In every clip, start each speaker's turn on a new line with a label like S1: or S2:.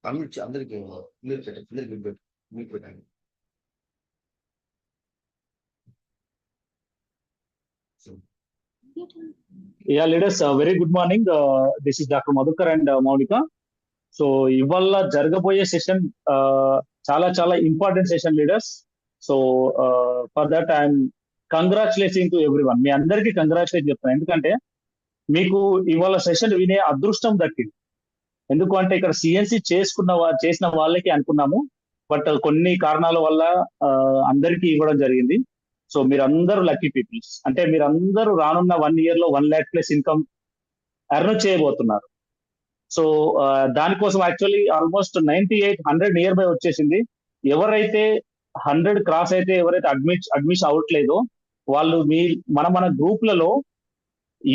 S1: అందరికి మీరు పెట్టండి, అందరికి మీకు పెట్టండి.
S2: Yeah, leaders, very good morning. This is Dr. Madhukar and Maunika. So ఇవాళ జరగబోయే సెషన్ చాలా చాలా important session leaders. So for that I'm congratulating to everyone. మీ అందరికీ కంగ్రాచులేట్ చెప్తాను, ఎందుకంటే మీకు ఇవాళ సెషన్ వినే అదృష్టం దక్కింది. ఎందుకు అంటే ఇక్కడ సిఎన్సి చేసిన వాళ్ళకి అనుకున్నాము, బట్ కొన్ని కారణాల వల్ల అందరికీ ఇవ్వడం జరిగింది. సో మీరందరూ లక్కీ పీపుల్స్. అంటే మీరందరూ రానున్న 1 year లో 1 lakh ప్లస్ ఇన్కమ్ ఎర్న్ చేయబోతున్నారు. సో దానికోసం యాక్చువల్లీ ఆల్మోస్ట్ 98-100 నియర్ బై వచ్చేసింది. ఎవరైతే 100 క్రాస్ అయితే, ఎవరైతే అడ్మిషన్ అవ్వట్లేదో వాళ్ళు మన గ్రూప్లలో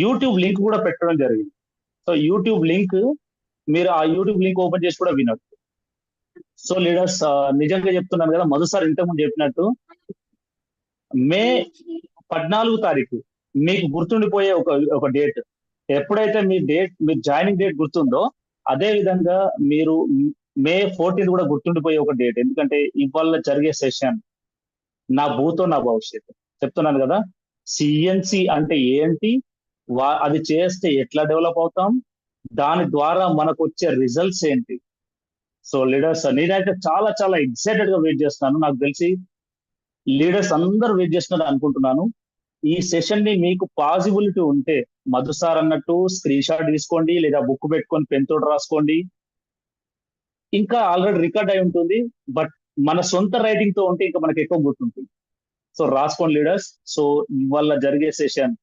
S2: యూట్యూబ్ లింక్ కూడా పెట్టడం జరిగింది. సో యూట్యూబ్ లింక్, మీరు ఆ యూట్యూబ్ లింక్ ఓపెన్ చేసి కూడా వినొచ్చు. సో లీడర్స్, నిజంగా చెప్తున్నాను కదా, మధు సార్ ఇంతకుముందు చెప్పినట్టు మే 14 తారీఖు మీకు గుర్తుండిపోయే ఒక డేట్. ఎప్పుడైతే మీ జాయినింగ్ డేట్ గుర్తుందో, అదే విధంగా మీరు మే 14 కూడా గుర్తుండిపోయే ఒక డేట్. ఎందుకంటే ఇవాళ జరిగే సెషన్ నా భూతో నా భవిష్యత్తు. చెప్తున్నాను కదా, సిఎన్సి అంటే ఏంటి, అది చేస్తే ఎట్లా డెవలప్ అవుతాం, దాని ద్వారా మనకు వచ్చే రిజల్ట్స్ ఏంటి. సో లీడర్స్, నేనైతే చాలా చాలా ఎక్సైటెడ్ గా వెయిట్ చేస్తున్నాను. నాకు తెలిసి లీడర్స్ అందరూ వెయిట్ చేస్తున్నారు అనుకుంటున్నాను. ఈ సెషన్ ని మీకు పాసిబిలిటీ ఉంటే మధు సార్ అన్నట్టు స్క్రీన్ షాట్ తీసుకోండి, లేదా బుక్ పెట్టుకొని పెన్ తోటి రాసుకోండి. ఇంకా ఆల్రెడీ రికార్డ్ అయి ఉంటుంది, బట్ మన సొంత రైటింగ్ తో ఉంటే ఇంకా మనకి ఎక్కువ గుర్తుంటుంది. సో రాసుకోండి లీడర్స్. సో ఇవాళ జరిగే session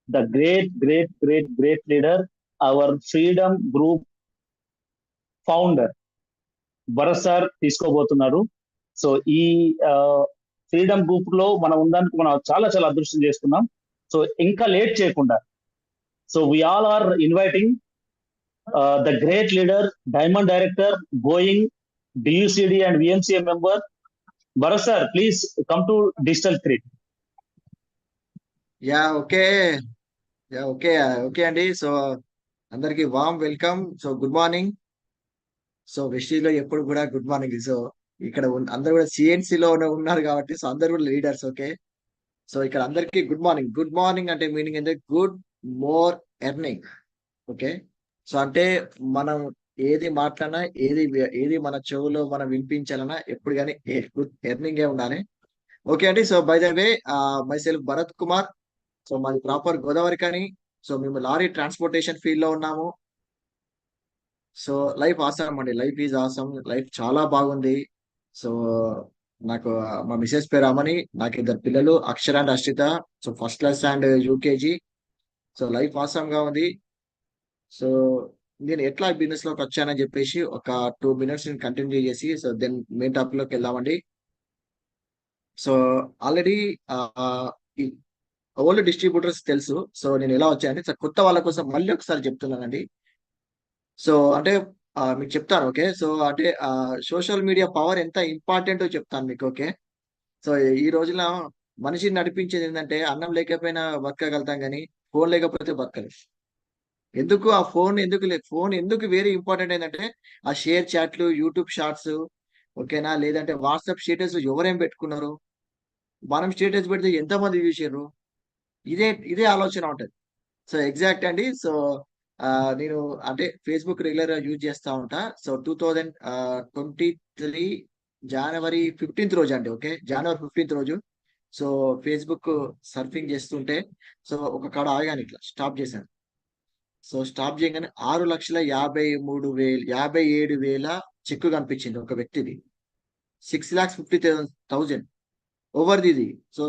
S2: the great great great great leader, our freedom group founder Bharat sir తీసుకోబోతున్నారు. సో ఈ ఫ్రీడమ్ గ్రూప్ లో మనం ఉందానికి మనం చాలా చాలా అదృష్టం చేసుకున్నాం. సో ఇంకా లేట్ చేయకుండా, so we all are inviting the great leader, diamond director, going DUCD and VMCA member Bharat sir, please come to digital 3.
S1: Okay okay అండి. సో అందరికి warm welcome. So good morning. So వెస్టీజ్ లో ఎప్పుడు కూడా good morning. So ఇక్కడ అందరు కూడా CNC లో ఉన్నారు కాబట్టి, సో అందరు కూడా లీడర్స్. ఓకే, సో ఇక్కడ అందరికి గుడ్ మార్నింగ్. గుడ్ మార్నింగ్ అంటే మీనింగ్ ఏంటంటే good more earning. Okay, so అంటే మనం ఏది మాట్లాడినా, ఏది మన చెవులో మనం వినిపించాలన్నా ఎప్పుడు కానీ గుడ్ ఎర్నింగ్ ఉండాలి. ఓకే అండి. So by the way, my self Bharat Kumar. So మాది ప్రాపర్ గోదావరి కానీ. సో మేము లారీ ట్రాన్స్పోర్టేషన్ ఫీల్డ్ లో ఉన్నాము. సో లైఫ్ ఆసమ్ అండి, లైఫ్ ఈజ్ ఆసమ్, లైఫ్ చాలా బాగుంది. సో నాకు మా మిసెస్ పేరు అమని, నాకు 2 పిల్లలు, Akshara and Ashritha. So first class and UKG. So life awesome గా ఉంది. సో నేను ఎట్లా బిజినెస్ లోకి వచ్చానని చెప్పేసి ఒక 2 minutes నేను కంటిన్యూ చేసి, సో దెన్ మెయిన్ టాపిక్ లోకి వెళ్దామండి. సో ఆల్రెడీ ఓల్డ్ డిస్ట్రిబ్యూటర్స్ తెలుసు. సో నేను ఎలా వచ్చానంటే, సో కొత్త వాళ్ళ కోసం మళ్ళీ ఒకసారి చెప్తున్నానండి. సో అంటే మీకు చెప్తాను. ఓకే, సో అంటే సోషల్ మీడియా పవర్ ఎంత ఇంపార్టెంటో చెప్తాను మీకు. ఓకే, సో ఈ రోజున మనిషిని నడిపించేది ఏంటంటే, అన్నం లేకపోయినా బతకగలుగుతాం కానీ ఫోన్ లేకపోతే బతకలేదు. ఎందుకు ఆ ఫోన్ ఎందుకు లేదు, ఫోన్ ఎందుకు వెరీ ఇంపార్టెంట్ ఏంటంటే, ఆ షేర్ చాట్లు, యూట్యూబ్ షార్ట్స్, ఓకేనా, లేదంటే వాట్సాప్ స్టేటస్ ఎవరేం పెట్టుకున్నారు, మనం స్టేటస్ పెడితే ఎంతమంది చూసారు, ఇదే ఆలోచన ఉంటుంది. సో ఎగ్జాక్ట్ అండి. సో నేను అంటే ఫేస్బుక్ రెగ్యులర్ గా యూజ్ చేస్తా ఉంటా. సో 2023 జనవరి 15th రోజు అండి. ఓకే, జనవరి 15th రోజు సో ఫేస్బుక్ సర్ఫింగ్ చేస్తుంటే, సో ఒక కాడ ఆగాను, ఇట్లా స్టాప్ చేశాను. సో స్టాప్ చేయగానే 6,53,57,000 చెక్కు కనిపించింది ఒక వ్యక్తిది. 6,50,000 ఓవర్ది ఇది. సో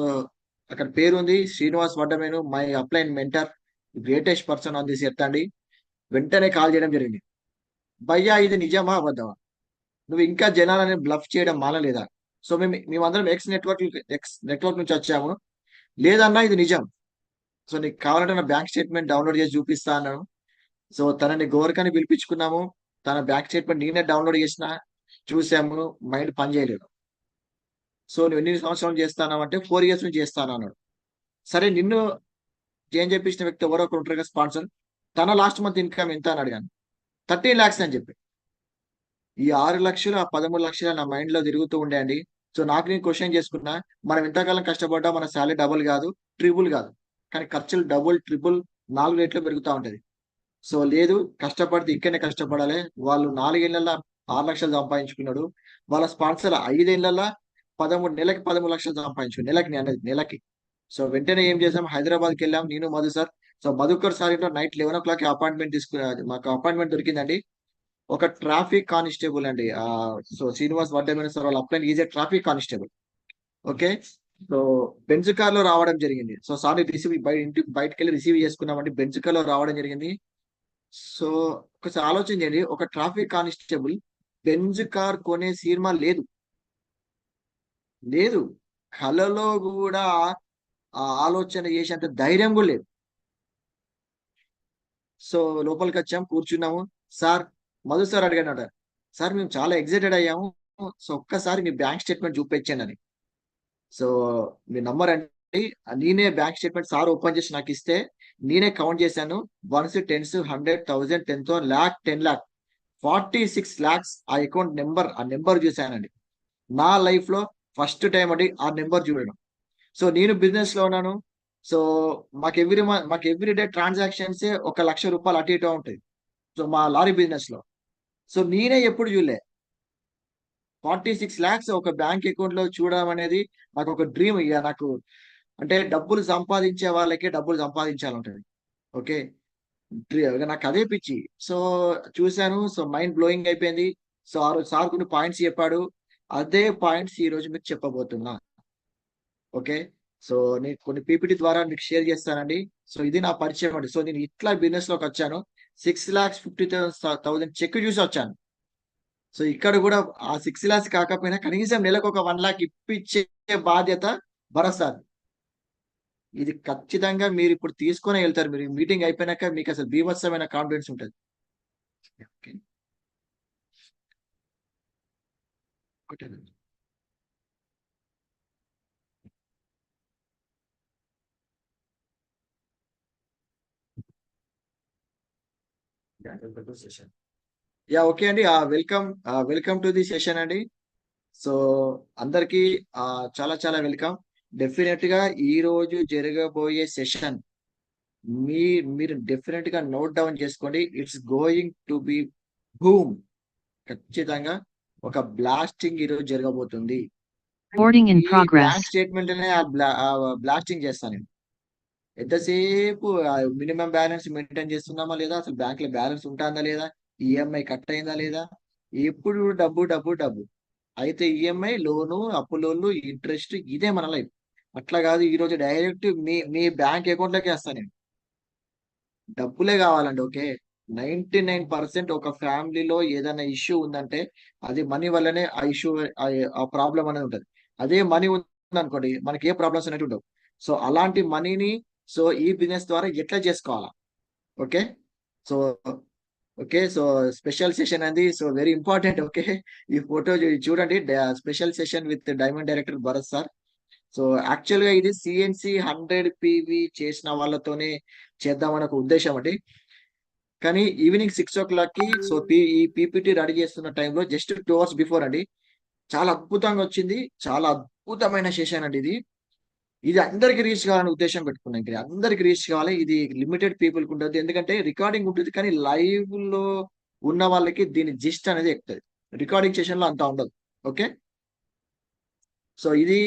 S1: అక్కడ పేరు ఉంది Srinivas Vaddemanu, my upline mentor, greatest person on this earth అండి. వెంటనే కాల్ చేయడం జరిగింది. భయ్యా ఇది నిజమా అబద్ధమా, నువ్వు ఇంకా జనాలని బ్లఫ్ చేయడం మానలేదా? సో మేమందరం ఎక్స్ నెట్వర్క్ నుంచి వచ్చాము. లేదన్నా ఇది నిజం. సో నీకు కావాలంటే నా బ్యాంక్ స్టేట్మెంట్ డౌన్లోడ్ చేసి చూపిస్తా అన్నాను. సో తనని గోరకని పిలిపించుకున్నాము. తన బ్యాంక్ స్టేట్మెంట్ నేనే డౌన్లోడ్ చేసిన, చూసాము, మైండ్ పని చేయలేదు. సో నువ్వు ఎన్ని సంవత్సరాలు చేస్తాను అంటే 4 years నుంచి చేస్తాను అన్నాడు. సరే, నిన్ను ఏం చెప్పించిన వ్యక్తి ఎవరో ఒకరు ఉంటారు కదా స్పాన్సర్. తన లాస్ట్ మంత్ ఇన్కమ్ ఎంత అని అడిగాను. 13 lakhs అని చెప్పి. ఈ 6 లక్షలు ఆ 13 లక్షలు నా మైండ్ లో తిరుగుతూ ఉండే అండి. సో నాకు నేను క్వశ్చన్ చేసుకున్నా, మనం ఎంతకాలం కష్టపడ్డా మన శాలరీ డబుల్ కాదు, ట్రిపుల్ కాదు, కానీ ఖర్చులు డబుల్ ట్రిపుల్ 4 రెట్లు పెరుగుతూ ఉంటది. సో లేదు, కష్టపడితే ఇక్కడనే కష్టపడాలి. వాళ్ళు 4 ఏళ్లలో 6 లక్షలు సంపాదించుకున్నాడు. వాళ్ళ స్పాన్సర్ 5 ఏళ్లలో 13 నెలకి 13 లక్షలు సంపాదించుకున్నాడు. నెలకి నేను అనేది నెలకి. సో వెంటనే ఏం చేసాం, హైదరాబాద్కి వెళ్ళాం నేను Madhu sir. So Madhukar sir ఇంట్లో నైట్ 11 o'clock అపాయింట్మెంట్ తీసుకున్నా. మాకు అపాయింట్మెంట్ దొరికిందండి. ఒక ట్రాఫిక్ కానిస్టేబుల్ అండి. సో శ్రీనివాస్ వడ్డేమని సార్ వాళ్ళ upline is a traffic constable. Okay. So Benz car లో రావడం జరిగింది. సో సార్ రిసీవ్ ఇంటికి బయటకు వెళ్ళి రిసీవ్ చేసుకున్నామండి. బెంజ్ కార్ లో రావడం జరిగింది. సో ఒకసారి ఆలోచన చేయండి, ఒక ట్రాఫిక్ కానిస్టేబుల్ బెంజ్ కార్ కొనే సినిమా లేదు, లేదు, కలలో కూడా ఆ ఆలోచన చేసేంత ధైర్యం కూడా లేదు. సో లోపలికి వచ్చాం, కూర్చున్నాము. సార్, మధు సార్ అడిగాడు, సార్ మేము చాలా ఎక్సైటెడ్ అయ్యాము, సో ఒక్కసారి మీ బ్యాంక్ స్టేట్మెంట్ చూపించండి అని. సో మీ నంబర్ అండి, నేనే బ్యాంక్ స్టేట్మెంట్ సార్ ఓపెన్ చేసి నాకు ఇస్తే నేనే కౌంట్ చేశాను. Ones, tens, 100, 1000, 10,000, lakh, 10 lakh, 46 lakhs ఆ అకౌంట్ నెంబర్, ఆ నెంబర్ చూశానండి. నా లైఫ్ లో ఫస్ట్ టైం అండి ఆ నెంబర్ చూడడం. సో నేను బిజినెస్ లో ఉన్నాను. సో మాకు ఎవ్రీ డే ట్రాన్సాక్షన్స్ 1 లక్ష రూపాయలు అటు ఇటు ఉంటాయి. సో మా లారీ బిజినెస్ లో. సో నేనే ఎప్పుడు చూడలే 46 lakhs ఒక బ్యాంక్ అకౌంట్ లో చూడడం అనేది నాకు ఒక డ్రీమ్. ఇక నాకు అంటే డబ్బులు సంపాదించే వాళ్ళకే డబ్బులు సంపాదించాలంటది. ఓకే. ఇక నాకు అదే పిచ్చి. సో చూశాను. సో మైండ్ బ్లోయింగ్ అయిపోయింది. సో ఆ రోజు సార్ కొన్ని పాయింట్స్ చెప్పాడు. అదే పాయింట్స్ ఈ రోజు మీకు చెప్పబోతున్నా. ఓకే. సో నేను కొన్ని పీపీటీ ద్వారా మీకు షేర్ చేస్తానండి. సో ఇది నా పరిచయం అండి. సో నేను ఇట్లా బిజినెస్ లోకి వచ్చాను. 6,50,000 చెక్ చూసి వచ్చాను. సో ఇక్కడ కూడా ఆ 6 lakhs కాకపోయినా కనీసం నెలకు ఒక 1 lakh ఇప్పించే బాధ్యత భరత్ సార్. ఇది ఖచ్చితంగా మీరు ఇప్పుడు తీసుకొని వెళ్తారు. మీరు మీటింగ్ అయిపోయినాక మీకు అసలు బీభత్సమైన కాన్ఫిడెన్స్ ఉంటుంది. ఓకే. ఒకటేనండి. సెషన్. ఓకే అండి. వెల్కమ్ టు ది సెషన్ అండి. సో అందరికి చాలా చాలా వెల్కమ్. డెఫినెట్ గా ఈ రోజు జరగబోయే సెషన్ మీరు డెఫినెట్ గా నోట్ డౌన్ చేసుకోండి. It's going to be boom. ఖచ్చితంగా ఒక బ్లాస్టింగ్ ఈ రోజు జరగబోతుంది.
S3: Recording in
S1: ఈ
S3: progress.
S1: బ్యాంక్ స్టేట్మెంట్ బ్లాస్టింగ్ చేస్తాను నేను. ఎంతసేపు మినిమం బ్యాలెన్స్ మెయింటైన్ చేస్తున్నామా లేదా, అసలు బ్యాంక్ లో బ్యాలెన్స్ ఉంటుందా లేదా, ఈఎంఐ కట్ అయిందా లేదా, ఎప్పుడు డబ్బు డబ్బు డబ్బు. అయితే ఈఎంఐ, లోను, అప్పు లోన్లు, ఇంట్రెస్ట్, ఇదే మన లైఫ్. అట్లా కాదు, ఈ రోజు డైరెక్ట్ మీ మీ బ్యాంక్ అకౌంట్ లోకి వేస్తాను నేను. డబ్బులే కావాలండి. ఓకే. 99% ఒక ఫ్యామిలీలో ఏదైనా ఇష్యూ ఉందంటే అది మనీ వల్లనే ఆ ఇష్యూ, ఆ ప్రాబ్లం అనేది ఉంటుంది. అదే మనీ ఉందనుకోండి, మనకి ఏ ప్రాబ్లమ్స్ అనేవి ఉండవు. సో అలాంటి మనీని సో ఈ బిజినెస్ ద్వారా ఎట్లా చేసుకోవాలా. Okay. So okay. So special session అండి. So very important. ఓకే. ఈ ఫోటో చూడండి, special session with diamond director Bharat sir. So actual గా ఇది సిఎన్సి 100 PV చేసిన వాళ్ళతోనే చేద్దామని ఒక ఉద్దేశం అండి. కానీ ఈవినింగ్ 6 o'clock కి సో ఈ పీపీటీ రెడీ చేస్తున్న టైంలో జస్ట్ 2 hours బిఫోర్ అండి, చాలా అద్భుతంగా వచ్చింది. చాలా అద్భుతమైన సెషన్ అండి ఇది. ఇది అందరికి రీచ్ కావాలని ఉద్దేశం పెట్టుకున్నాం. ఇది అందరికి రీచ్ కావాలి. ఇది లిమిటెడ్ పీపుల్ కి ఉంటుంది, ఎందుకంటే రికార్డింగ్ ఉంటుంది, కానీ లైవ్ లో ఉన్న వాళ్ళకి దీని జిస్ట్ అనేది ఎక్కుతుంది. రికార్డింగ్ సెషన్ లో అంతా ఉండదు. ఓకే. సో ఇది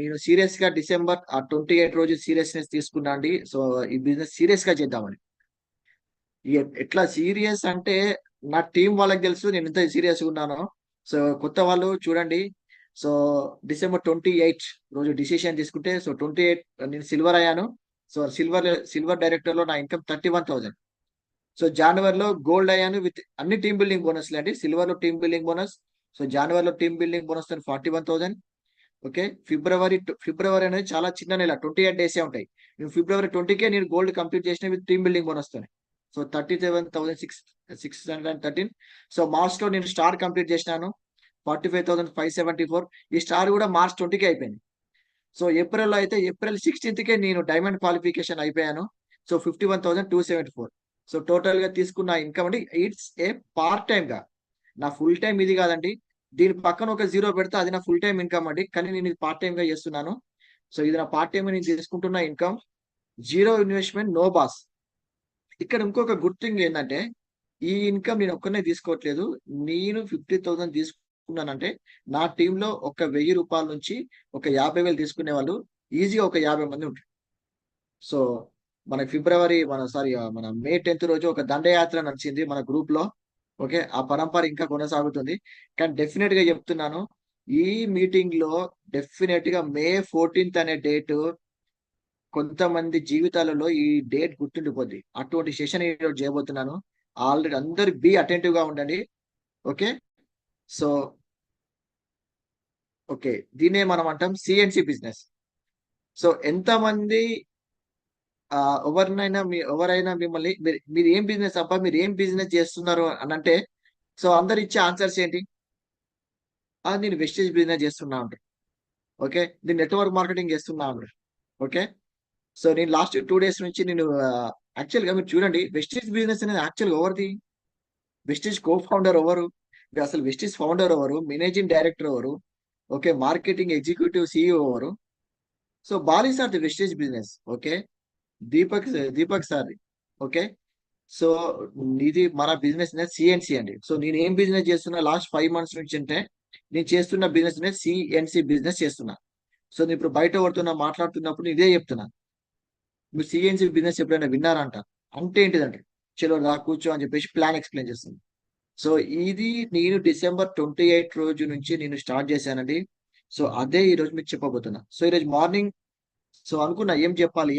S1: నేను సీరియస్ గా డిసెంబర్ 28 రోజు సీరియస్నెస్ తీసుకున్నా అండి. సో ఈ బిజినెస్ సీరియస్ గా చేద్దామని. ఎట్లా సీరియస్ అంటే నా టీం వాళ్ళకి తెలుసు నేను ఎంత సీరియస్ గా ఉన్నానో. సో కొత్త వాళ్ళు చూడండి. సో డిసెంబర్ 28 రోజు డిసిషన్ తీసుకుంటే, సో 28 నేను సిల్వర్ అయ్యాను. సో సిల్వర్ డైరెక్టర్ లో నా ఇన్కమ్ 31,000. సో జనవరిలో గోల్డ్ అయ్యాను విత్ అన్ని టీమ్ బిల్డింగ్ బోనస్ అండి. సిల్వర్ లో టీమ్ బిల్డింగ్ బోనస్. సో జనవరిలో టీమ్ బిల్డింగ్ బోనస్ 41,000. ఓకే. ఫిబ్రవరి అనేది చాలా చిన్న నెల, 28 days ఉంటాయి. నేను ఫిబ్రవరి 20కే నేను గోల్డ్ కంప్లీట్ చేసిన విత్ టీమ్ బిల్డింగ్ బోనస్ తోనే. సో 37,613. సో మార్చ్ లో నేను స్టార్ కంప్లీట్ చేసినాను, 45,574. ఈ స్టార్ కూడా మార్చ్ 20కే అయిపోయింది. సో ఏప్రిల్లో అయితే ఏప్రిల్ 16కే నేను డైమండ్ క్వాలిఫికేషన్ అయిపోయాను. సో 51,274. సో టోటల్ గా తీసుకున్న ఇన్కమ్ అండి, ఇట్స్ ఏ పార్ట్ టైమ్ గా నా ఫుల్ టైం ఇది కాదండి. దీని పక్కన ఒక జీరో పెడితే అది నా ఫుల్ టైం ఇన్కమ్ అండి. కానీ నేను ఇది పార్ట్ టైం గా చేస్తున్నాను. సో ఇది నా పార్ట్ టైం నేను తీసుకుంటున్న income. Zero investment, no boss. ఇక్కడ ఇంకొక గుడ్ థింగ్ ఏంటంటే, ఈ ఇన్కమ్ నేను ఒక్కనే తీసుకోవట్లేదు. నేను 50,000 తీసుకున్నానంటే నా టీంలో ఒక 1000 రూపాయల నుంచి ఒక 50,000 తీసుకునే వాళ్ళు ఈజీగా ఒక 50 మంది ఉంటారు. సో మన ఫిబ్రవరి మన సారీ మన మే 10th రోజు ఒక దండయాత్ర నడిచింది మన గ్రూప్ లో. ఓకే, ఆ పరంపర ఇంకా కొనసాగుతుంది. కానీ డెఫినెట్ గా చెప్తున్నాను, ఈ మీటింగ్ లో డెఫినెట్ గా మే 14th అనే డేట్ కొంతమంది జీవితాలలో ఈ డేట్ గుర్తుండిపోద్ది. అటువంటి సెషన్ ఈరోజు చేయబోతున్నాను. ఆల్రెడీ అందరు బి అటెంటివ్ గా ఉండండి. ఓకే, సో ఓకే, దీన్నే మనం అంటాం సిఎన్సి బిజినెస్. సో ఎంతమంది ఎవరైనా మిమ్మల్ని మీరు ఏం బిజినెస్ అబ్బా, మీరు ఏం బిజినెస్ చేస్తున్నారు అని అంటే, సో అందరు ఇచ్చే ఆన్సర్స్ ఏంటి? నేను వెస్టేజ్ బిజినెస్ చేస్తున్నా అంటారు. ఓకే, నేను నెట్వర్క్ మార్కెటింగ్ చేస్తున్నా అంటారు. ఓకే, సో నేను లాస్ట్ 2 days నుంచి నేను యాక్చువల్ గా మీరు చూడండి, వెస్టేజ్ బిజినెస్ అనేది యాక్చువల్ ఎవరిది? వెస్టేజ్ కో ఫౌండర్ ఎవరు? అసలు వెస్టేజ్ ఫౌండర్ ఎవరు? మేనేజింగ్ డైరెక్టర్ ఎవరు? ఓకే, మార్కెటింగ్ ఎగ్జిక్యూటివ్ సిఇఓ ఎవరు? So Bali sir the Vestige business. Okay, Deepak Deepak sir. Okay, so ఇది మన బిజినెస్ సిఎన్సి అండి. సో నేను ఏం బిజినెస్ చేస్తున్నా లాస్ట్ 5 months నుంచి అంటే, నేను చేస్తున్న బిజినెస్ సిఎన్సి బిజినెస్ చేస్తున్నా. సో నేను ఇప్పుడు బయట ఎవరితో మాట్లాడుతున్నప్పుడు ఇదే చెప్తున్నా, మీరు సిఎన్సి బిజినెస్ ఎప్పుడైనా విన్నారంట అంటే ఏంటిదంటే, చలో రా కూర్చో అని చెప్పేసి ప్లాన్ ఎక్స్ప్లెయిన్ చేస్తుంది. సో ఇది నేను December 28 రోజు నుంచి నేను స్టార్ట్ చేశానండి. సో అదే ఈ రోజు మీకు చెప్పబోతున్నా. సో ఈ రోజు మార్నింగ్ సో అనుకున్నా ఏం చెప్పాలి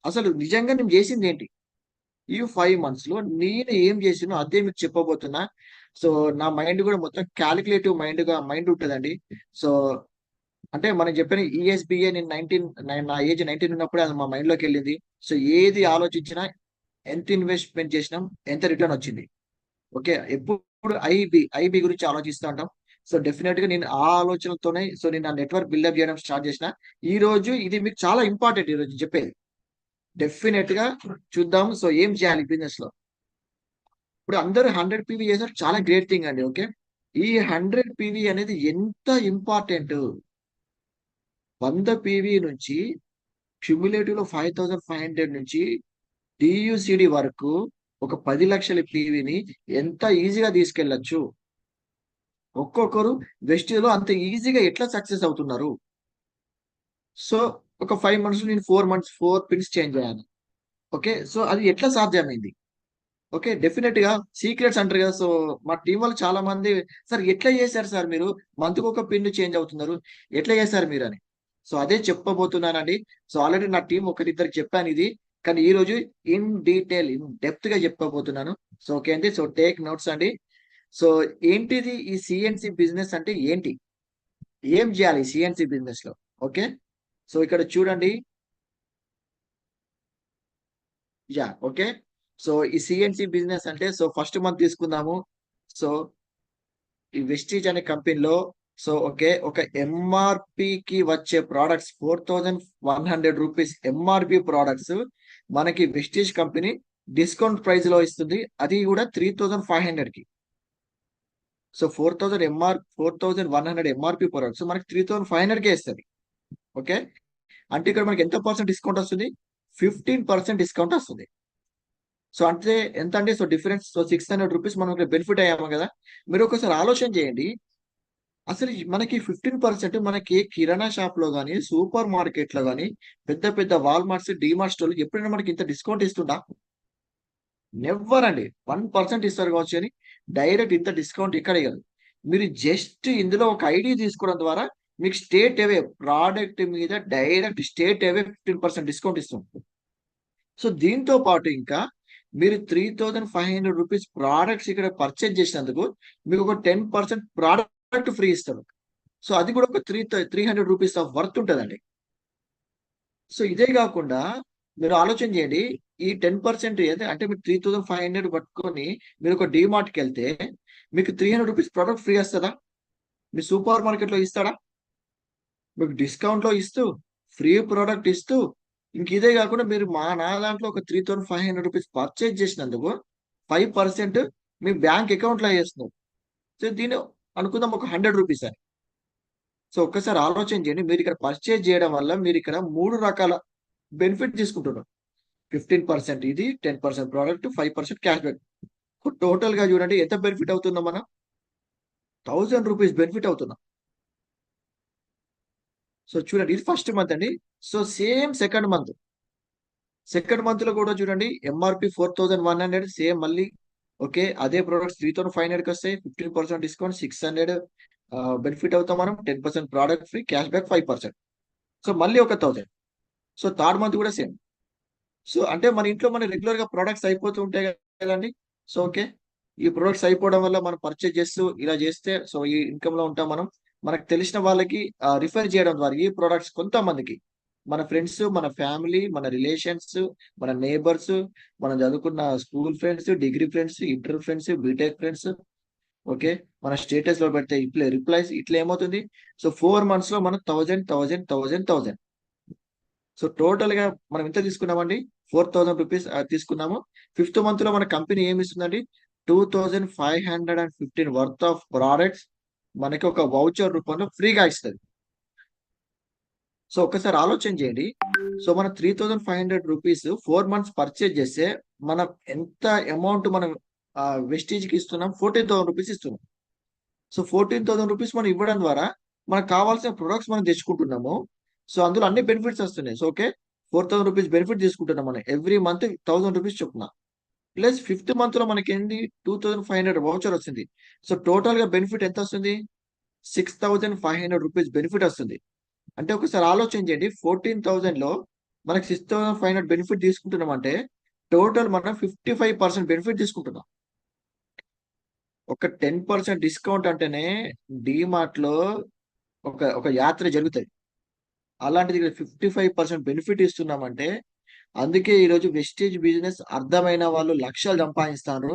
S1: అసలు నిజంగా నేను చేసింది ఏంటి ఈ 5 months లో, నేను ఏం చేసినో అదే మీకు చెప్పబోతున్నా. సో నా మైండ్ కూడా మొత్తం క్యాలిక్యులేటివ్ మైండ్ ఉంటుందండి. సో అంటే మనం చెప్పిన ఈఎస్బిఏ నేను నా ఏజ్ 19 ఉన్నప్పుడే అది మా మైండ్ లోకి వెళ్ళింది. సో ఏది ఆలోచించినా, ఎంత ఇన్వెస్ట్మెంట్ చేసినాం, ఎంత రిటర్న్ వచ్చింది. ఓకే, ఎప్పుడు ఐబి గురించి ఆలోచిస్తూ ఉంటాం. సో డెఫినెట్ గా నేను ఆ ఆలోచనతోనే సో నేను నా నెట్వర్క్ బిల్డప్ చేయడం స్టార్ట్ చేసిన. ఈ రోజు ఇది మీకు చాలా ఇంపార్టెంట్ ఈ రోజు చెప్పేది. డెఫినెట్ గా చూద్దాం. సో ఏం చేయాలి బిజినెస్ లో? ఇప్పుడు అందరూ 100 PV చేశారు, చాలా గ్రేట్ థింగ్ అండి. ఓకే, ఈ 100 PV అనేది ఎంత ఇంపార్టెంట్. 100 PV నుంచి క్యుములేటివ్ లో 5,500 నుంచి డియుసిడి వరకు ఒక 10 లక్షల పీవీని ఎంత ఈజీగా తీసుకెళ్లొచ్చు. ఒక్కొక్కరు వెస్టిలో అంత ఈజీగా ఎట్లా సక్సెస్ అవుతున్నారు? సో ఒక 5 months నేను 4 పిన్స్ చేంజ్ అయ్యాను. ఓకే, సో అది ఎట్లా సాధ్యమైంది? ఓకే, డెఫినెట్ గా సీక్రెట్స్ అంటారు కదా. సో మా టీం వాళ్ళు చాలా మంది, సార్ ఎట్లా చేశారు సార్ మీరు, మంత్కి ఒక పిన్ చేంజ్ అవుతున్నారు, ఎట్లా చేశారు మీరు అని. సో అదే చెప్పబోతున్నానండి. సో ఆల్రెడీ నా టీం ఒకరిద్దరికి చెప్పాను ఇది, కానీ ఈ రోజు ఇన్ డీటెయిల్ ఇన్ డెప్త్ గా చెప్పబోతున్నాను. సో ఓకే అండి, సో టేక్ నోట్స్ అండి. సో ఏంటిది ఈ సిఎన్సి బిజినెస్ అంటే ఏంటి, ఏం చేయాలి సిఎన్సి బిజినెస్ లో? ఓకే, సో ఇక్కడ చూడండి. ఓకే, సో ఈ సిఎన్సి బిజినెస్ అంటే, సో ఫస్ట్ మంత్ తీసుకుందాము. సో ఈ వెస్టీజ్ అనే కంపెనీలో సో ఓకే, ఒక ఎంఆర్పికి వచ్చే ప్రోడక్ట్స్ 4,100 రూపీస్ ఎంఆర్పి ప్రోడక్ట్స్ మనకి వెస్టీజ్ కంపెనీ డిస్కౌంట్ ప్రైస్ లో ఇస్తుంది. అది కూడా 3,500 కి. సో 4,100 ఎంఆర్పి ప్రోడక్ట్స్ మనకి 3,500 కే ఇస్తుంది. ఓకే, అంటే ఇక్కడ మనకి ఎంత పర్సెంట్ డిస్కౌంట్ వస్తుంది? 15% డిస్కౌంట్ వస్తుంది. సో అంటే ఎంత అండి? సో డిఫరెన్స్ సో 600 రూపీస్ మనం బెనిఫిట్ అయ్యాము కదా. మీరు ఒకసారి ఆలోచన చేయండి, అసలు మనకి 15% మనకి కిరాణా షాప్ లో కానీ, సూపర్ మార్కెట్ లో కానీ, పెద్ద పెద్ద వాల్మార్ట్స్, డిమార్ట్ స్టోర్లు ఎప్పుడైనా మనకి ఇంత డిస్కౌంట్ ఇస్తుందా? నెవ్వర్ అండి. 1% ఇస్తారు కావచ్చు అని డైరెక్ట్ ఇంత డిస్కౌంట్ ఇక్కడ ఇవ్వరు. మీరు జస్ట్ ఇందులో ఒక ఐడి తీసుకోవడం ద్వారా మీకు స్టేట్ అవే ప్రోడక్ట్ మీద డైరెక్ట్ స్టేట్ అవే 15% డిస్కౌంట్ ఇస్తుంది. సో దీంతో పాటు ఇంకా మీరు 3,500 రూపీస్ ప్రోడక్ట్స్ ఇక్కడ పర్చేజ్ చేసినందుకు మీకు ఒక 10% ప్రోడక్ట్ ఫ్రీ ఇస్తారు. సో అది కూడా ఒక 300 రూపీస్ ఆఫ్ వర్త్ ఉంటుందండి. సో ఇదే కాకుండా మీరు ఆలోచన చేయండి, ఈ 10% ఏది అంటే మీరు 3,500 పట్టుకొని మీరు ఒక డిమార్ట్కి వెళ్తే మీకు 300 రూపీస్ ప్రోడక్ట్ ఫ్రీ వస్తుందా? మీ సూపర్ మార్కెట్ లో ఇస్తాడా? మీకు డిస్కౌంట్ లో ఇస్తూ, ఫ్రీ ప్రోడక్ట్ ఇస్తూ, ఇంక ఇదే కాకుండా మీరు నా దాంట్లో ఒక 3,500 రూపీస్ పర్చేజ్ చేసినందుకు 5% మీ బ్యాంక్ అకౌంట్ లో వేస్తున్నారు. సో దీన్ని అనుకుందాం ఒక 100 రూపీస్ అని. సో ఒక్కసారి ఆలోచన చేయండి, మీరు ఇక్కడ పర్చేజ్ చేయడం వల్ల మీరు ఇక్కడ 3 రకాల బెనిఫిట్ తీసుకుంటున్నారు. 15% ఇది, 10% ప్రోడక్ట్, 5% క్యాష్ బ్యాక్. టోటల్ గా చూడండి ఎంత బెనిఫిట్ అవుతుందో మనం, 1000 రూపీస్ బెనిఫిట్ అవుతున్నాం. సో చూడండి ఇది ఫస్ట్ మంత్ అండి. సో సేమ్ సెకండ్ మంత్ లో కూడా చూడండి ఎంఆర్పి 4100, సేమ్ మళ్ళీ ఓకే అదే ప్రొడక్ట్స్ 3500కి వస్తాయి. 15% డిస్కౌంట్, 600 బెనిఫిట్ అవుతాం మనం. 10% product free, cash back 5%. So మళ్ళీ ఒక 1000. సో థర్డ్ మంత్ కూడా సేమ్. సో అంటే మన ఇంట్లో మన రెగ్యులర్ గా ప్రొడక్ట్స్ అయిపోతూ ఉంటాయి కదండి. సో ఓకే ఈ ప్రొడక్ట్స్ అయిపోవడం వల్ల మనం పర్చేజ్ చేస్తూ ఇలా చేస్తే సో ఈ ఇన్కమ్ లో ఉంటాం మనం. మనకు తెలిసిన వాళ్ళకి రిఫర్ చేయడం ద్వారా ఈ ప్రొడక్ట్స్ కొంతమందికి, మన ఫ్రెండ్స్, మన ఫ్యామిలీ, మన రిలేషన్స్, మన నేబర్స్, మనం చదువుకున్న school friends, degree friends, inter friends, BTech friends, okay మన స్టేటస్ లో పెడితే ఇట్లా రిప్లైస్ ఇట్లా ఏమవుతుంది. సో 4 months లో మనం 1000. సో టోటల్ గా మనం ఎంత తీసుకున్నామండి, 4000 రూపీస్ తీసుకున్నాము. ఫిఫ్త్ మంత్ లో మన కంపెనీ ఏమి ఇస్తుందండి, 2515 వర్త్ ఆఫ్ ప్రోడక్ట్స్ మనకి ఒక వౌచర్ రూపంలో ఫ్రీగా ఇస్తుంది. సో ఒక్కసారి ఆలోచన చేయండి. సో మనం 3500 రూపీస్ 4 months పర్చేజ్ చేస్తే మనం ఎంత అమౌంట్ మనం వెస్టీజ్ కి ఇస్తున్నాం, 14000 రూపీస్ ఇస్తున్నాం. సో 14000 రూపీస్ మనం ఇవ్వడం ద్వారా మనకు కావాల్సిన ప్రొడక్ట్స్ మనం తెచ్చుకుంటున్నాము. సో అందులో అన్ని బెనిఫిట్స్ వస్తున్నాయి. సో ఓకే 4000 రూపీస్ బెనిఫిట్ తీసుకుంటున్నాం మనం ఎవ్రీ మంత్ 1000 రూపీస్ చొప్పున. ప్లస్ ఫిఫ్త్ మంత్ లో మనకి ఏంటి 2500 వౌచర్ వస్తుంది. సో టోటల్ గా బెనిఫిట్ ఎంత వస్తుంది, 6500 రూపీస్ బెనిఫిట్ వస్తుంది. అంటే ఒకసారి ఆలోచన చేయండి, 14,000 లో మనకి 6500 బెనిఫిట్ తీసుకుంటున్నాం అంటే టోటల్ మనం 55% బెనిఫిట్ తీసుకుంటున్నాం. ఒక 10% డిస్కౌంట్ అంటేనే డిమార్ట్ లో ఒక యాత్ర జరుగుతుంది. అలాంటిది 55% బెనిఫిట్ ఇస్తున్నామంటే అందుకే ఈరోజు వెస్టేజ్ బిజినెస్ అర్థమైన వాళ్ళు లక్షలు సంపాదిస్తారు,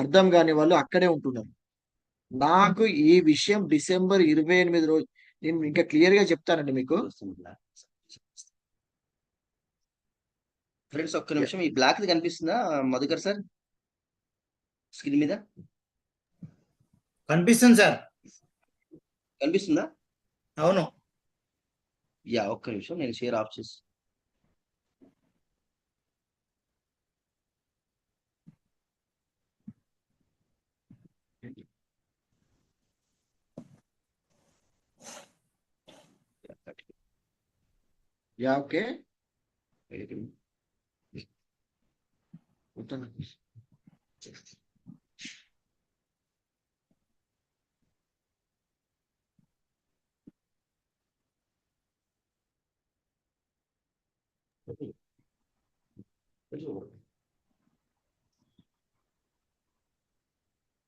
S1: అర్థం కాని వాళ్ళు అక్కడే ఉంటున్నారు. నాకు ఈ విషయం డిసెంబర్ 28 రోజు నేను ఇంకా క్లియర్ గా చెప్తానండి మీకు.
S3: ఫ్రెండ్స్ ఒక్క నిమిషం, ఈ బ్లాక్ కనిపిస్తుందా మధుకర్ సార్ స్క్రీన్ మీద?
S4: కనిపిస్తుంది సార్.
S3: కనిపిస్తుందా?
S4: అవును.
S3: యా ఒక్క నిమిషం నేను షేర్ ఆఫ్ చేసి.
S1: Yeah okay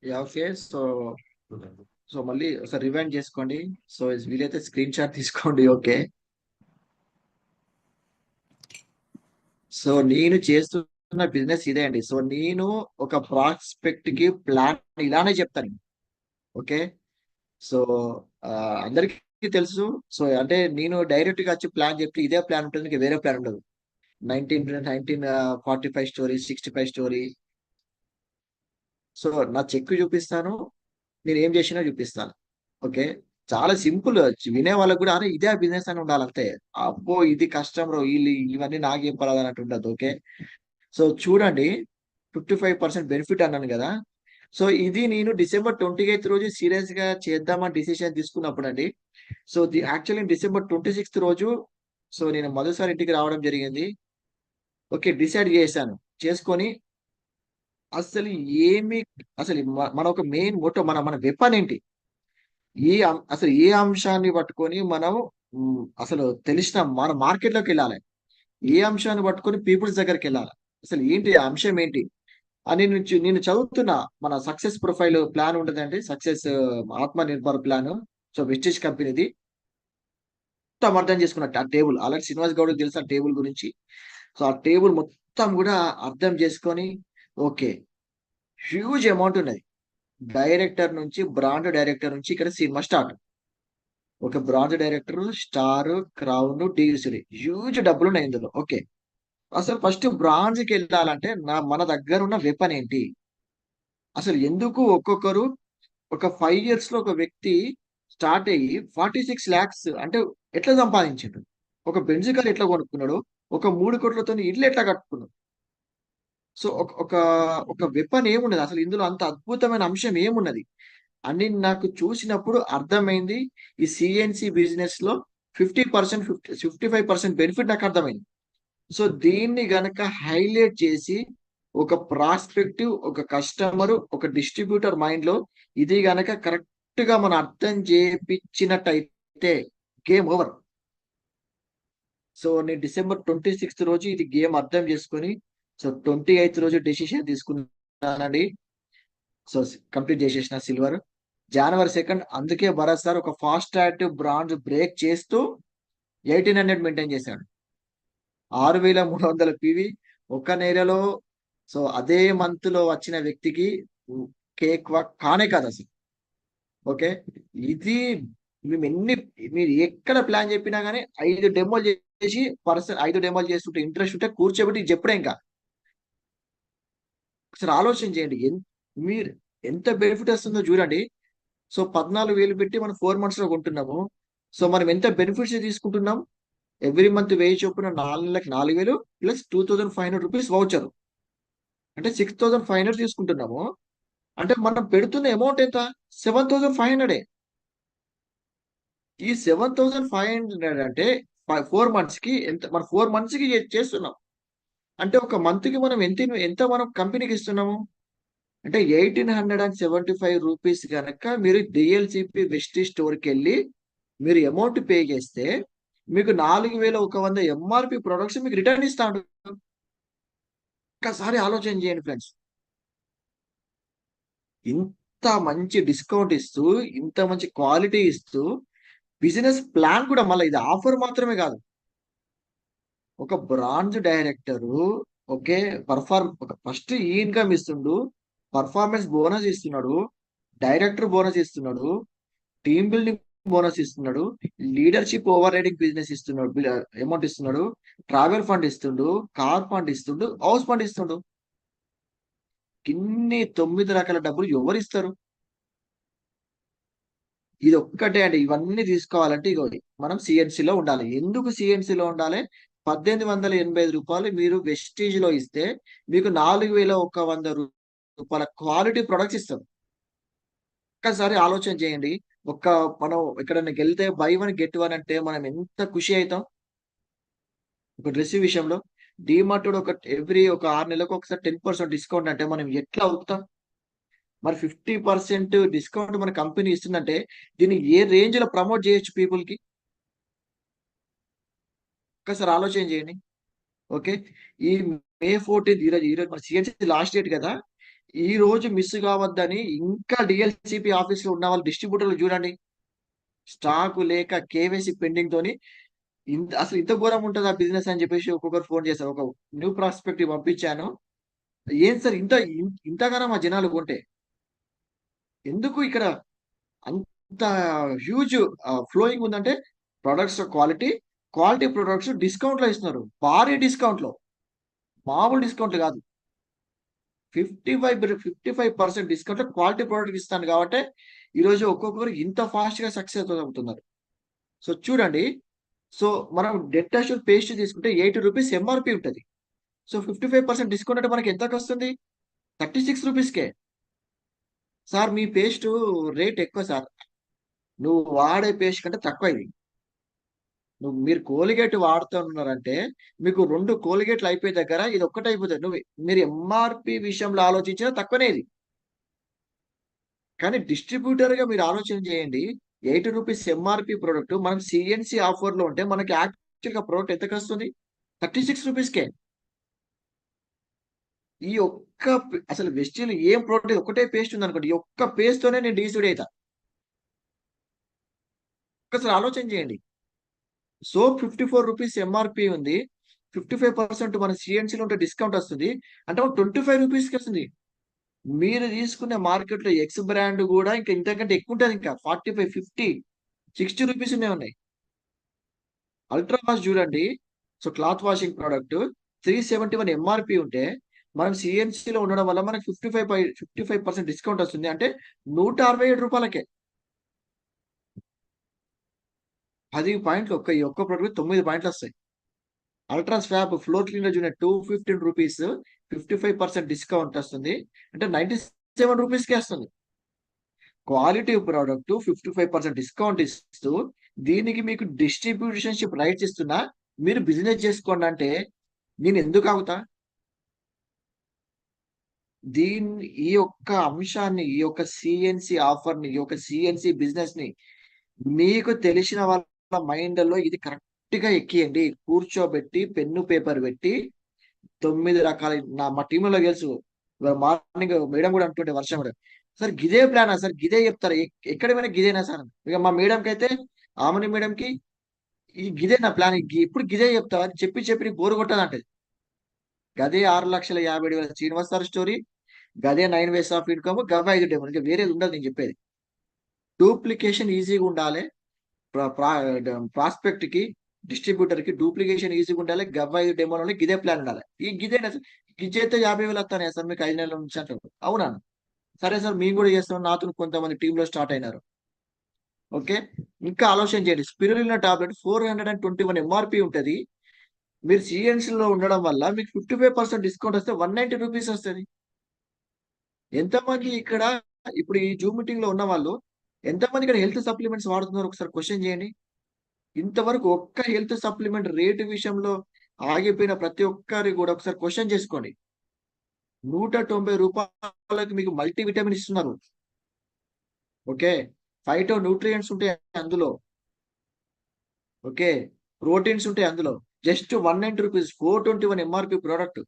S1: yeah okay so so మళ్ళీ ఒకసారి రివైండ్ చేసుకోండి. సో వీలైతే స్క్రీన్ షాట్ తీసుకోండి. ఓకే సో నేను చేస్తున్న బిజినెస్ ఇదే అండి. సో నేను ఒక ప్రాస్పెక్ట్ కి ప్లాన్ ఇలానే చెప్తాను. ఓకే సో అందరికీ తెలుసు. సో అంటే నేను డైరెక్ట్ గా వచ్చి ప్లాన్ చెప్తే ఇదే ప్లాన్ ఉంటుంది, ఇంకా వేరే ప్లాన్ ఉండదు. 1945 స్టోరీ, 65 స్టోరీ. సో నా చెక్ చూపిస్తాను, నేను ఏం చేసినా చూపిస్తాను. ఓకే చాలా సింపుల్, వినే వాళ్ళకి కూడా అరే ఇదే బిజినెస్ అని ఉండాలి అంతే. అబ్బో ఇది కష్టం రో, వీళ్ళు ఇవన్నీ నాకేం పర్వాలేదు అన్నట్టు ఉండదు. ఓకే సో చూడండి 55% బెనిఫిట్ అన్నాను కదా. సో ఇది నేను డిసెంబర్ 28 రోజు సీరియస్ గా చేద్దామని డిసిషన్ తీసుకున్నప్పుడు అండి. సో యాక్చువల్లీ డిసెంబర్ 26 రోజు సో నేను మొదటిసారి ఇంటికి రావడం జరిగింది. ఓకే డిసైడ్ చేశాను, చేసుకొని అసలు ఏమి, అసలు మన ఒక మెయిన్ మోటో, మన వెపన్ ఏంటి, అసలు ఏ అంశాన్ని పట్టుకొని మనం అసలు తెలిసిన మన మార్కెట్ లోకి వెళ్ళాలి, ఏ అంశాన్ని పట్టుకొని పీపుల్స్ దగ్గరికి వెళ్ళాలి, అసలు ఏంటి ఆ అంశం ఏంటి అని నేను చదువుతున్నా. మన సక్సెస్ ప్రొఫైల్ ప్లాన్ ఉంటుందండి, సక్సెస్ ఆత్మ నిర్భర్ ప్లాన్. సో వెస్టేజ్ కంపెనీది మొత్తం అర్థం చేసుకున్నట్టు ఆ టేబుల్ ఆల్రెడీ శ్రీనివాస్ గౌడ్ తెలుసు ఆ టేబుల్ గురించి. సో ఆ టేబుల్ మొత్తం కూడా అర్థం చేసుకొని ఓకే హ్యూజ్ అమౌంట్ ఉన్నది. డైరెక్టర్ నుంచి బ్రాండ్ డైరెక్టర్ నుంచి ఇక్కడ సినిమా స్టార్ట్. ఒక bronze director, star, crown, TV, huge డబ్బులు ఉన్నాయి ఇందులో. ఓకే అసలు ఫస్ట్ బ్రాంజ్ కి వెళ్ళాలంటే మన దగ్గర ఉన్న వెపన్ ఏంటి, అసలు ఎందుకు ఒక్కొక్కరు ఒక 5 years లో ఒక వ్యక్తి స్టార్ట్ అయ్యి 46 lakhs అంటే ఎట్లా సంపాదించాడు? ఒక బెంజ్ కార్ ఎట్లా కొనుక్కున్నాడు? ఒక 3 కోట్లతో ఇల్లు ఎట్లా కట్టుకున్నాడు? సో ఒక ఒక ఒక వెపన్ ఏమున్నది అసలు ఇందులో? అంత అద్భుతమైన అంశం ఏమున్నది అని నాకు చూసినప్పుడు అర్థమైంది. ఈ సిఎన్సి బిజినెస్ లో 50% 55% బెనిఫిట్ నాకు అర్థమైంది. సో దీన్ని గనక హైలైట్ చేసి ఒక ప్రాస్పెక్టివ్, ఒక కస్టమర్, ఒక డిస్ట్రిబ్యూటర్ మైండ్ లో ఇది గనక కరెక్ట్ గా మనం అర్థం చేపించినట్టయితే గేమ్ ఓవర్. సో నేను December 26th రోజు ఇది గేమ్ అర్థం చేసుకొని, సో 28th రోజు డెసిషన్ తీసుకున్నానండి. సో కంప్లీట్ చేసేసిన సిల్వర్. January 2nd అందుకే భరత్ సార్ ఒక ఫాస్ట్ ట్రాక్ బ్రాంజ్ బ్రేక్ చేస్తూ 1800 మెయింటైన్ చేశాడు. 6300 పివి ఒక నెలలో. సో అదే మంత్ లో వచ్చిన వ్యక్తికి కేక్ వాక్ కానే కాదు అసలు. ఓకే, ఇది మీరు ఎక్కడ ప్లాన్ చెప్పినా కానీ 5 డెమోలు చేసి 5 డెమోలు చేస్తుంటే ఇంట్రెస్ట్ ఉంటే కూర్చోబెట్టి చెప్పడే ఇంకా. ఒకసారి ఆలోచన చేయండి, మీరు ఎంత బెనిఫిట్ వస్తుందో చూడండి. సో 14,000 పెట్టి మనం 4 months లో కొంటున్నాము. సో మనం ఎంత బెనిఫిట్స్ తీసుకుంటున్నాం? ఎవ్రీ మంత్ 1000 చొప్పున 4 నెలలకు 4,000 ప్లస్ 2,500 రూపీస్ వౌచర్ అంటే 6,500 తీసుకుంటున్నాము. అంటే మనం పెడుతున్న అమౌంట్ ఎంత? 7,500. ఈ 7,500 అంటే 4 months కి ఎంత? మనం 4 months కి చేస్తున్నాం అంటే ఒక మంత్ కి మనం ఎంత మనం కంపెనీకి ఇస్తున్నాము అంటే 1,875 రూపీస్ కనుక మీరు డిఎల్సిపి వెస్టీ స్టోర్కి వెళ్ళి మీరు అమౌంట్ పే చేస్తే మీకు 4,100 ఎంఆర్పి ప్రొడక్ట్స్ మీకు రిటర్న్ ఇస్తాడు. ఒక్కసారి ఆలోచన చేయండి ఫ్రెండ్స్. ఇంత మంచి డిస్కౌంట్ ఇస్తూ, ఇంత మంచి క్వాలిటీ ఇస్తూ, బిజినెస్ ప్లాన్ కూడా మళ్ళీ ఇది ఆఫర్ మాత్రమే కాదు. ఒక branch director okay first income ఇస్తుండు, పర్ఫార్మెన్స్ బోనస్ ఇస్తున్నాడు, డైరెక్టర్ బోనస్ ఇస్తున్నాడు, టీమ్ బిల్డింగ్ బోనస్ ఇస్తున్నాడు, లీడర్షిప్ ఓవర్ రైడింగ్ బిజినెస్ ఇస్తున్నాడు, అమౌంట్ ఇస్తున్నాడు, ట్రావెల్ ఫండ్ ఇస్తుండు, కార్ ఫండ్ ఇస్తుండు, హౌస్ ఫండ్ ఇస్తుండు. ఇన్ని 9 రకాల డబ్బులు ఎవరు ఇస్తారు? ఇది ఒక్కటే అండి. ఇవన్నీ తీసుకోవాలంటే ఇగో మనం సిఎన్సిలో ఉండాలి. ఎందుకు సిఎన్సిలో ఉండాలి? 1,885 రూపాయలు మీరు వెస్టీజ్ లో ఇస్తే మీకు 4,100 రూపాయల క్వాలిటీ ప్రొడక్ట్స్ ఇస్తారు. ఒక్కసారి ఆలోచన చేయండి. మనం ఎక్కడైనా వెళ్తే బై 1 get 1 అంటే మనం ఎంత ఖుషి అవుతాం. ఒక డ్రెస్ విషయంలో డిమార్ట్ ఒక 6 నెలలకు ఒకసారి 10% డిస్కౌంట్ అంటే మనం ఎట్లా అవుతాం? మరి 50% డిస్కౌంట్ మన కంపెనీ ఇస్తుందంటే దీన్ని ఏ రేంజ్ లో ప్రమోట్ చేయొచ్చు పీపుల్ కి? ఒక్కసారి ఆలోచన చేయండి. ఓకే, ఈ May 14th ఈరోజు మన సిఎన్సి లాస్ట్ డేట్ కదా. ఈ రోజు మిస్ కావద్దని ఇంకా డిఎల్సిపి ఆఫీస్ లో ఉన్న వాళ్ళు డిస్ట్రిబ్యూటర్లు చూడండి, స్టాక్ లేక కేవైసీ పెండింగ్ తోని అసలు ఇంత ఘోరం ఉంటుంది ఆ బిజినెస్ అని చెప్పేసి ఒక్కొక్కరు ఫోన్ చేశారు. ఒక న్యూ ప్రాస్పెక్టివ్ పంపించాను. ఏం సార్ ఇంతగానో మా జనాలు కొంటే ఎందుకు ఇక్కడ అంత హ్యూజ్ ఫ్లోయింగ్ ఉందంటే ప్రొడక్ట్స్ క్వాలిటీ ప్రొడక్ట్స్ డిస్కౌంట్ లో ఇస్తున్నారు. భారీ డిస్కౌంట్ లో, మామూలు డిస్కౌంట్ కాదు. 55% డిస్కౌంట్ లో క్వాలిటీ ప్రోడక్ట్ ఇస్తాను కాబట్టి ఈరోజు ఒక్కొక్కరు ఇంత ఫాస్ట్ గా సక్సెస్ అవుతున్నారు. సో చూడండి, సో మనం డెట్ అష్యూర్ పేస్ట్ తీసుకుంటే 80 రూపీస్ ఎంఆర్పి ఉంటుంది. సో 55% డిస్కౌంట్ అంటే మనకి ఎంతకు వస్తుంది? 36 రూపీస్కే. సార్ మీ పేస్ట్ రేట్ ఎక్కువ సార్, నువ్వు వాడే పేస్ట్ కంటే తక్కువ ఇది. మీరు కోలిగేట్ వాడుతున్నారంటే మీకు 2 కోలిగేట్లు అయిపోయే దగ్గర ఇది ఒక్కటే అయిపోతుంది. మీరు ఎంఆర్పి విషయంలో ఆలోచించినా తక్కువనే ఇది. కానీ డిస్ట్రిబ్యూటర్ గా మీరు ఆలోచన చేయండి. 80 రూపీస్ ఎంఆర్పి ప్రోడక్ట్ మనం సిఎన్సి ఆఫర్ లో ఉంటే మనకి యాక్చువల్ గా ప్రోడక్ట్ ఎంతకు వస్తుంది? 36 రూపీస్కే. ఈ అసలు వెస్టిల్ ఏం ప్రోడక్ట్ ఒకటే పేస్ట్ ఉంది అనుకోండి, ఈ ఒక్క పేస్ట్ తోనే నేను డీసీడ్ అవుతా. ఒకసారి ఆలోచన చేయండి. సో 54 రూపీస్ ఎంఆర్పి ఉంది, 55% మన సిఎన్సీలో ఉంటే డిస్కౌంట్ వస్తుంది అంటే 25 రూపీస్కి వస్తుంది. మీరు తీసుకునే మార్కెట్ లో ఎక్స్ బ్రాండ్ కూడా ఇంకా ఇంతకంటే ఎక్కువ ఉంటుంది. ఇంకా 45, 50, 60 రూపీస్ ఉన్నాయి. అల్ట్రా వాష్ చూడండి, so cloth washing product 371 MRP ఉంటే మనం సిఎన్సిలో ఉండడం వల్ల మనకి 55% డిస్కౌంట్ వస్తుంది. అంటే 167 రూపాయలకే 10 పాయింట్లు ఈ ఒక్క ప్రోడక్ట్ 9 పాయింట్లు వస్తాయి. అల్ట్రా స్వాప్ ఫ్లోర్ క్లీనర్ చూడండి 215 రూపీస్ 55% డిస్కౌంట్ వస్తుంది. అంటే 97 రూపీస్కే వస్తుంది. క్వాలిటీ ప్రోడక్ట్ 55% డిస్కౌంట్ ఇస్తూ దీనికి మీకు డిస్ట్రిబ్యూషన్షిప్ రైట్స్ ఇస్తున్నా మీరు బిజినెస్ చేసుకోండి అంటే నేను ఎందుకు ఆగుతా? ఈ యొక్క అంశాన్ని, ఈ యొక్క సిఎన్సి ఆఫర్ని, ఈ యొక్క సిఎన్సి బిజినెస్ ని మీకు తెలిసిన వాళ్ళ మైండ్ లో ఇది కరెక్ట్ గా ఎక్కియండి. కూర్చోబెట్టి పెన్ను పేపర్ పెట్టి 9 రకాల మా టీంలో తెలుసు. మార్నింగ్ మేడం కూడా అంటుండే వర్షం కూడా, సార్ గిదే ప్లానా సార్, గిదే చెప్తారా, ఎక్కడ పోయినా గిదేనా సార్. ఇక మా మేడంకి అయితే ఆమెని మేడంకి ఈ గిదే నా ప్లాన్, ఇప్పుడు గిదే చెప్తావా అని చెప్పి చెప్పి బోరు కొట్టదంటది. గదే 6,50,000 శ్రీనివాస్ సార్ స్టోరీ, గదే 9 వేస్ ఆఫ్ ఇన్కమ్, గవే 5 డెమో, ఇంకా వేరేది ఉండదు నేను చెప్పేది. డూప్లికేషన్ ఈజీగా ఉండాలి. ప్రాస్పెక్ట్ కి డిస్ట్రిబ్యూటర్ కి డూప్లికేషన్ ఈజీగా ఉండాలి. గవ్ 5 డెమోలో గిదే ప్లాన్ ఉండాలి. ఈ గిదేనా సార్, గిజైతే 50,000 వస్తానే సార్ మీకు 5 నెలల నుంచి అంటారు. అవునా? సరే సార్ మేము కూడా చేస్తాం, నాతో కొంతమంది టీంలో స్టార్ట్ అయినారు. ఓకే, ఇంకా ఆలోచన చేయండి. స్పిరులినా టాబ్లెట్ 421 ఎంఆర్పి ఉంటది. మీరు సిఎన్సి లో ఉండడం వల్ల మీకు 55% డిస్కౌంట్ వస్తే 190 రూపీస్ వస్తుంది. ఎంతమంది ఇక్కడ ఇప్పుడు ఈ జూమ్ మీటింగ్ లో ఉన్న వాళ్ళు ఎంతమంది ఇక్కడ హెల్త్ సప్లిమెంట్స్ వాడుతున్నారు ఒకసారి క్వశ్చన్ చేయండి. ఇంతవరకు ఒక్క హెల్త్ సప్లిమెంట్ రేటు విషయంలో ఆగిపోయిన ప్రతి ఒక్కరి కూడా ఒకసారి క్వశ్చన్ చేసుకోండి. 190 రూపాయలకి మీకు మల్టీ విటమిన్ ఇస్తున్నారు. ఓకే, ఫైటో న్యూట్రియంట్స్ ఉంటాయి అందులో. ఓకే, ప్రోటీన్స్ ఉంటాయి అందులో. Just 190 rupees, 421 MRP product.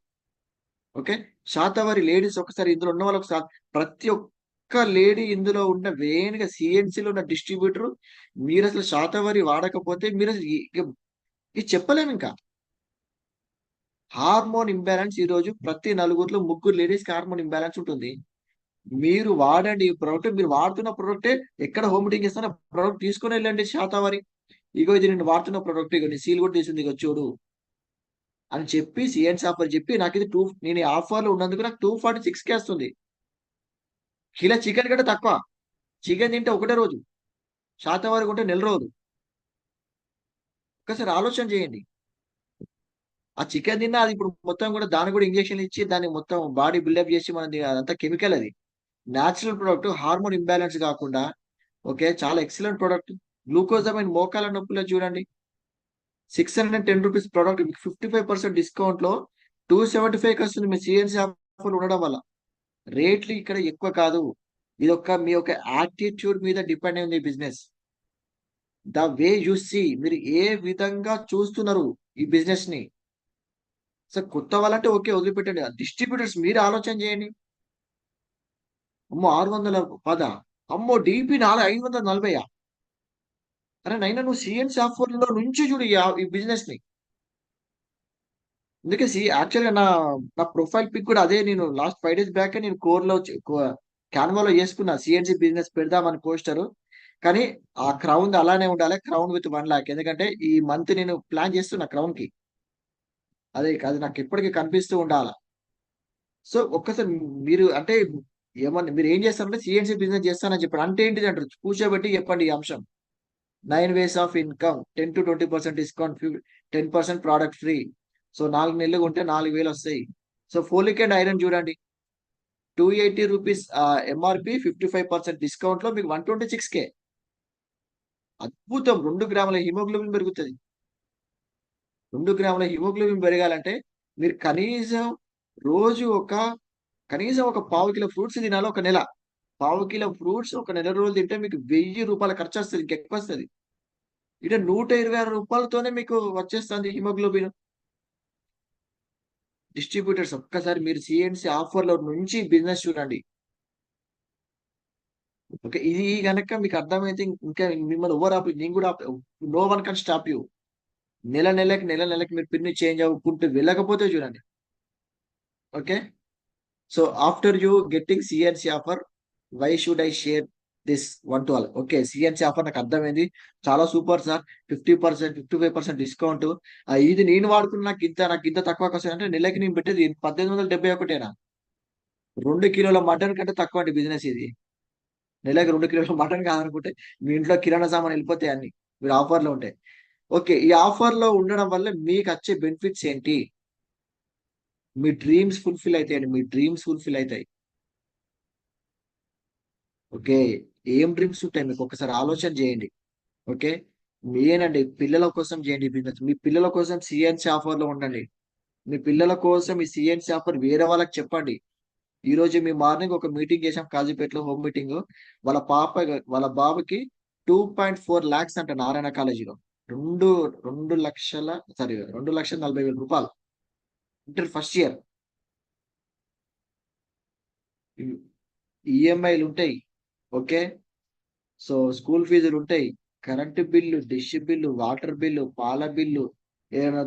S1: Okay, Shatavari ladies ఒకసారి ఇందులో ఉన్న వాళ్ళు ఒకసారి, ప్రతి ఒక్క లేడీ ఇందులో ఉన్న వేణుగా సిఎన్సిలో ఉన్న డిస్ట్రిబ్యూటర్, మీరు అసలు శాతవారి వాడకపోతే మీరు ఇది చెప్పలేము. ఇంకా హార్మోన్ ఇంబ్యాలెన్స్ ఈ రోజు ప్రతి నలుగురిలో 3 లేడీస్కి హార్మోన్ ఇంబ్యాలెన్స్ ఉంటుంది. మీరు వాడండి ఈ ప్రోడక్ట్, మీరు వాడుతున్న ప్రోడక్టే ఎక్కడ హోమ్ మీటింగ్ ఇస్తానో ప్రోడక్ట్ తీసుకుని వెళ్ళండి శాతవారి. ఇగో ఇది నేను వాడుతున్న ప్రోడక్ట్, ఇగో నీ సీల్ కూడా తీసింది, ఇగో చూడు అని చెప్పి సిఎన్సి ఆఫర్ చెప్పి నాకు ఇది నేను ఈ ఆఫర్లో ఉన్నందుకు నాకు 246కే వస్తుంది. కిలో చికెన్ కంటే తక్కువ. చికెన్ తింటే ఒకటే రోజు, శాతవారి కొంటే నెల రోజులు. ఒకసారి ఆలోచన చేయండి. ఆ చికెన్ తిన్నా అది ఇప్పుడు మొత్తం కూడా దానికి కూడా ఇంజెక్షన్ ఇచ్చి దాన్ని మొత్తం బాడీ బిల్డప్ చేసి మనది అదంతా కెమికల్. అది న్యాచురల్ ప్రొడక్ట్, హార్మోన్ ఇంబ్యాలెన్స్ కాకుండా. ఓకే, చాలా ఎక్సలెంట్ ప్రొడక్ట్. గ్లూకోజమైన్ మోకాల నొప్పులో చూడండి 610 రూపీస్ ప్రొడక్ట్, 55% డిస్కౌంట్ లో 275కి వస్తుంది. మీ సిఎన్సి ఆఫర్ ఉండడం వల్ల రేట్లు ఇక్కడ ఎక్కువ కాదు. ఇది మీ యొక్క యాటిట్యూడ్ మీద డిపెండ్ అయింది business. The way you see, మీరు ఏ విధంగా చూస్తున్నారు ఈ బిజినెస్ ని. సార్ కొత్త వాళ్ళంటే ఓకే వదిలిపెట్టండి. డిస్ట్రిబ్యూటర్స్ మీరు ఆలోచన చేయండి. అమ్మో 610, అమ్మో డిపి 540. అరే నైనా నువ్వు సిఎన్సి ఆఫర్లో నుంచి చూడు ఈ బిజినెస్ ని. అందుకే యాక్చువల్గా నా ప్రొఫైల్ పిక్ కూడా అదే. నేను లాస్ట్ 5 days బ్యాక్ నేను క్యాన్వాలో చేసుకున్నా సిఎన్సి బిజినెస్ పెడదామని పోస్టర్. కానీ ఆ క్రౌన్ అలానే ఉండాలి, క్రౌన్ విత్ 1 lakh. ఎందుకంటే ఈ మంత్ నేను ప్లాన్ చేస్తున్నా క్రౌన్ కి. అది నాకు ఎప్పటికీ కనిపిస్తూ ఉండాలా. సో ఒక్కసారి మీరు అంటే ఏమన్నా మీరు ఏం చేస్తారంటే సిఎన్సి బిజినెస్ చేస్తానని చెప్పారు అంటే ఏంటిది అంటారు, కూర్చోబెట్టి చెప్పండి ఈ అంశం. 9 ways of income, 10 to 20% discount, 10% product free. So 4 నెలలు కొంటే 4,000 వస్తాయి. సో ఫోలిక్ అండ్ ఐరన్ చూడండి 280 రూపీస్ ఎంఆర్పి, 55% డిస్కౌంట్ లో మీకు 126K. అద్భుతం. 2 గ్రాముల హిమోగ్లోబిన్ పెరుగుతుంది. 2 గ్రాముల హిమోగ్లోబిన్ పెరగాలంటే మీరు రోజు కనీసం ఒక 1/2 కిలో ఫ్రూట్స్ తినాలి ఒక నెల. 1/2 కిలో ఫ్రూట్స్ ఒక నెల రోజులు తింటే మీకు 1,000 రూపాయల ఖర్చు వస్తుంది, ఇంకెక్కువ వస్తుంది. ఇక 126 రూపాయలతోనే మీకు వచ్చేస్తుంది హిమోగ్లోబిన్. డిస్ట్రిబ్యూటర్స్ ఒక్కసారి మీరు సిఎన్సి ఆఫర్లో నుంచి బిజినెస్ చూడండి. ఓకే, ఇది కనుక మీకు అర్థమైతే ఇంకా మిమ్మల్ని ఓవర్ ఆపి నేను కూడా no one can stop you. నెల నెలకి మీరు పిన్ని చేంజ్ అవ్వకుంటూ వెళ్ళకపోతే చూడండి. Okay, so after you getting CNC offer, why should I share this 112. Okay, CNC offer నాకు అర్థమైంది, చాలా సూపర్ సార్. 50%, 55% డిస్కౌంట్. ఇది నేను వాడుకున్న నాకు ఇంత తక్కువకి వస్తుంది అంటే నెలకి నేను పెట్టేది 1871. 2 కిలోల మటన్ కంటే తక్కువ అండి బిజినెస్ ఇది. నెలకి 2 కిలోల మటన్ కాదనుకుంటే మీ ఇంట్లో కిరాణా సామాన్ వెళ్ళిపోతాయి అన్ని, మీరు ఆఫర్లో ఉంటాయి. ఓకే, ఈ ఆఫర్లో ఉండడం వల్ల మీకు వచ్చే బెనిఫిట్స్ ఏంటి? మీ డ్రీమ్స్ ఫుల్ఫిల్ అవుతాయండి, మీ డ్రీమ్స్ ఫుల్ఫిల్ అవుతాయి. ఓకే, ఏం డ్రీమ్స్ ఉంటాయి మీకు ఒకసారి ఆలోచన చేయండి. ఓకే, మెయిన్ అండి పిల్లల కోసం చేయండి బిజినెస్. మీ పిల్లల కోసం సిఎన్సి ఆఫర్ లో ఉండండి. మీ పిల్లల కోసం ఈ సిఎన్సి ఆఫర్ వేరే వాళ్ళకి చెప్పండి. ఈ రోజు మీ మార్నింగ్ ఒక మీటింగ్ చేసాం కాజీపేటలో, హోమ్ మీటింగ్. వాళ్ళ పాప వాళ్ళ బాబుకి 2.4 lakhs అంట నారాయణ కాలేజీలో. రెండు 2 లక్షల, సారీ 2,40,000 రూపాయలు. Inter first year. ఈఎంఐలు ఉంటాయి. ఓకే, సో స్కూల్ ఫీజులు ఉంటాయి, current bill, dish bill, water bill, పాల బిల్లు. ఏదైనా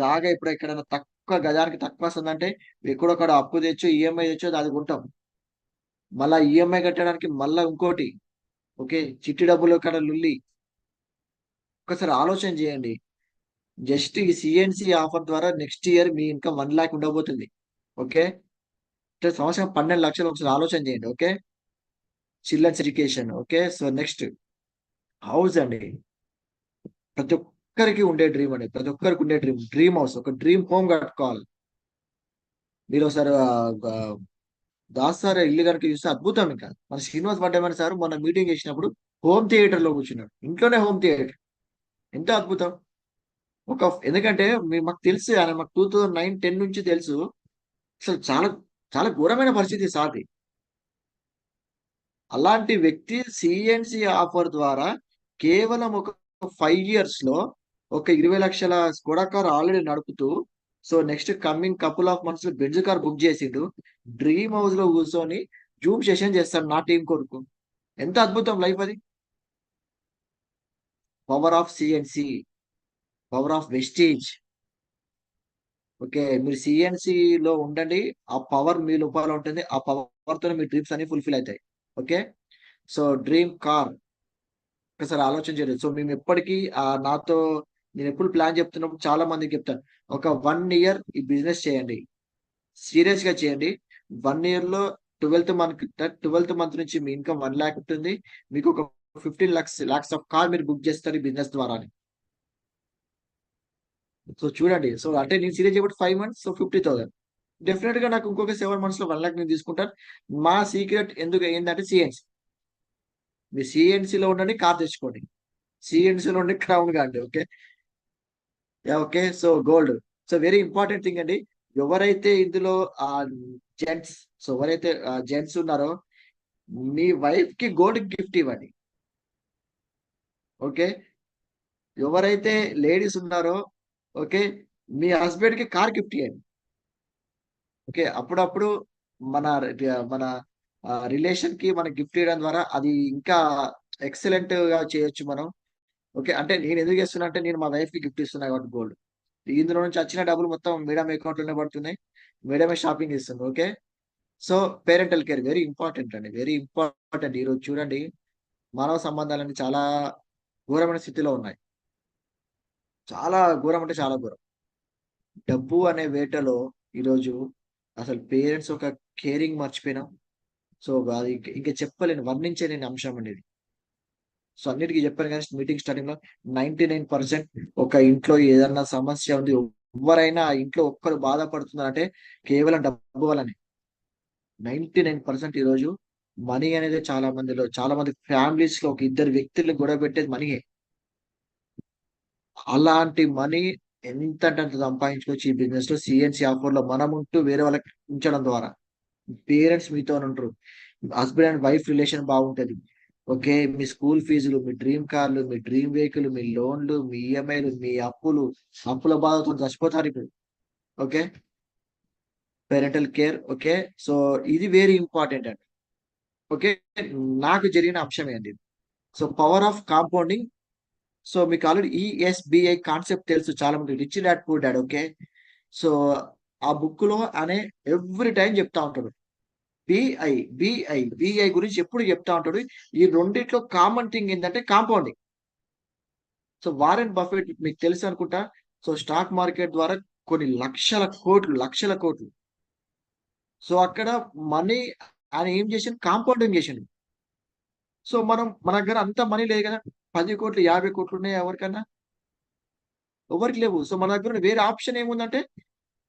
S1: జాగా ఇప్పుడు ఎక్కడైనా తక్కువ గజానికి తక్కువ వస్తుందంటే ఎక్కడొక్కడ అప్పు తెచ్చో ఈఎంఐ తెచ్చో అది కొంటాం. మళ్ళా ఈఎంఐ కట్టడానికి మళ్ళా ఇంకోటి. ఓకే, చిట్టి డబ్బులు ఇక్కడ లుల్లి. ఒకసారి ఆలోచన చేయండి. జస్ట్ ఈ సిఎన్సి ఆఫర్ ద్వారా నెక్స్ట్ ఇయర్ మీ ఇన్కమ్ 1 lakh ఉండబోతుంది. ఓకే, అంటే సంవత్సరం 12 లక్షలు. ఒకసారి ఆలోచన చేయండి. Okay, children's education. Okay, so next house అండి. ప్రతి ఒక్కరికి ఉండే డ్రీమ్ అండి, ప్రతి ఒక్కరికి ఉండే డ్రీమ్ హౌస్, ఒక డ్రీమ్ హోమ్ కట్టుకోవాలి. మీరు ఒకసారి దాస్ సార్ ఇల్లు కనుక చూస్తే అద్భుతం. ఇంకా మన శ్రీనివాస్ పడ్డమని సార్ మొన్న మీటింగ్ చేసినప్పుడు హోమ్ థియేటర్ లో కూర్చున్నాడు, ఇంట్లోనే హోమ్ థియేటర్. ఎంత అద్భుతం. ఎందుకంటే మాకు తెలుసు ఆయన, మాకు 2009-10 నుంచి తెలుసు. అసలు చాలా చాలా ఘోరమైన పరిస్థితి సార్ది. అలాంటి వ్యక్తి సిఎన్సి ఆఫర్ ద్వారా కేవలం ఒక 5 years లో ఒక 20 లక్షల స్కోడా కార్ ఆల్రెడీ నడుపుతూ, so next coming couple of months లో బెంజ్ కార్ బుక్ చేసిండు. డ్రీమ్ హౌస్ లో కూర్చొని జూమ్ సెషన్ చేస్తాడు నా టీం కొరకు. ఎంత అద్భుతం లైఫ్ అది. Power of CNC, power of Vestige. Okay, మీరు సిఎన్సి లో ఉండండి, ఆ పవర్ మీ లోపల ఉంటుంది, ఆ పవర్ తో మీ డ్రీమ్స్ అన్ని ఫుల్ఫిల్ అవుతాయి. ఓకే, సో డ్రీమ్ కార్ ఒకసారి ఆలోచన చేయలేదు. సో మేము ఎప్పటికీ నాతో నేను ఎప్పుడు ప్లాన్ చెప్తున్నప్పుడు చాలా మందికి చెప్తాను, ఒక 1 year ఈ బిజినెస్ చేయండి, సీరియస్ గా చేయండి. 1 year లో 12th month నుంచి మీ ఇన్కమ్ 1 lakh ఉంటుంది. మీకు ఒక 15 lakhs ఆఫ్ కార్ మీరు బుక్ చేస్తారు ఈ బిజినెస్ ద్వారా. సో చూడండి, సో అంటే నేను సీరియస్ చేయబట్టి 5 months, సో 50,000. డెఫినెట్ గా నాకు ఇంకొక 7 months లో 1 lakh నేను తీసుకుంటాను. మా సీక్రెట్ ఎందుకు ఏంటంటే సిఎన్సి. మీ సిఎన్సి లో ఉండండి, కార్ తెచ్చుకోండి. సిఎన్సి లో ఉండి క్రౌన్ కాండి. Okay, okay, so gold. So very important thing అండి. ఎవరైతే ఇందులో జెంట్స్, సో ఎవరైతే జెంట్స్ ఉన్నారో మీ వైఫ్ కి గోల్డ్ గిఫ్ట్ ఇవ్వండి. ఓకే, ఎవరైతే లేడీస్ ఉన్నారో ఓకే మీ హస్బెండ్ కి కార్ గిఫ్ట్ ఇవ్వండి. ఓకే, అప్పుడప్పుడు మన మన రిలేషన్ కి మన గిఫ్ట్ ఇవ్వడం ద్వారా అది ఇంకా ఎక్సలెంట్ గా చేయొచ్చు మనం. ఓకే, అంటే నేను ఎందుకు చేస్తున్నా అంటే నేను మా వైఫ్ కి గిఫ్ట్ ఇస్తున్నా కాబట్టి గోల్డ్. ఇందులో నుంచి వచ్చిన డబ్బులు మొత్తం మేడం అకౌంట్ లోనే పడుతున్నాయి, మేడమే షాపింగ్ ఇస్తుంది. Okay, so parental care very important అండి, వెరీ ఇంపార్టెంట్. ఈరోజు చూడండి, మానవ సంబంధాలన్నీ చాలా ఘోరమైన స్థితిలో ఉన్నాయి. చాలా ఘోరం అంటే చాలా ఘోరం. డబ్బు అనే వేటలో ఈరోజు అసలు పేరెంట్స్ ఒక కేరింగ్ మర్చిపోయినాం. సో అది ఇంకా చెప్పలేను, వర్ణించలేని అంశం అనేది. సో అన్నిటికీ చెప్పాను కానీ మీటింగ్ స్టార్టింగ్ లో 99% ఒక ఇంట్లో ఏదన్నా సమస్య ఉంది, ఎవరైనా ఆ ఇంట్లో ఒక్కరు బాధపడుతున్నారంటే కేవలం డబ్బు వల్లనే. 99% ఈరోజు మనీ అనేది చాలా మంది ఫ్యామిలీస్ లో ఒక ఇద్దరు వ్యక్తులు గొడవ పెట్టేది మనీయే. అలాంటి మనీ ఎంత అంటే అంత సంపాదించుకోవచ్చు ఈ బిజినెస్ లో. సిఎన్సి ఆఫర్ లో మనం ఉంటూ వేరే వాళ్ళకి ఉంచడం ద్వారా పేరెంట్స్ మీతో ఉంటారు, హస్బెండ్ అండ్ వైఫ్ రిలేషన్ బాగుంటది. ఓకే, మీ స్కూల్ ఫీజులు, మీ డ్రీమ్ కార్లు, మీ డ్రీమ్ వెహికల్, మీ లోన్లు, మీ ఈఎంఐలు, మీ అప్పుల బాధతో చచ్చిపోతారు ఇప్పుడు. Okay, parental care. Okay, so ఇది వెరీ ఇంపార్టెంట్ అండి. ఓకే, నాకు జరిగిన అంశం ఏంటి. So power of compounding. So మీకు ఆల్రెడీ ఈఎస్బిఐ కాన్సెప్ట్ తెలుసు చాలా మంది, rich dad poor dad. Okay, so ఆ బుక్ లో అనే ఎవ్రీ టైం చెప్తా ఉంటాడు, బిఐ గురించి ఎప్పుడు చెప్తా ఉంటాడు. ఈ రెండిట్లో కామన్ థింగ్ ఏంటంటే కాంపౌండింగ్. సో వారెన్ బఫెట్ మీకు తెలుసు అనుకుంటా. సో స్టాక్ మార్కెట్ ద్వారా కొన్ని లక్షల కోట్లు. సో అక్కడ మనీ ఆయన ఏం చేసిండు, కాంపౌండింగ్ చేసిండు. సో మన దగ్గర అంత మనీ లేదు కదా, 10 కోట్లు 50 కోట్లు ఉన్నాయి ఎవరికన్నా? ఎవరికి లేవు. సో మన దగ్గర వేరే ఆప్షన్ ఏముందంటే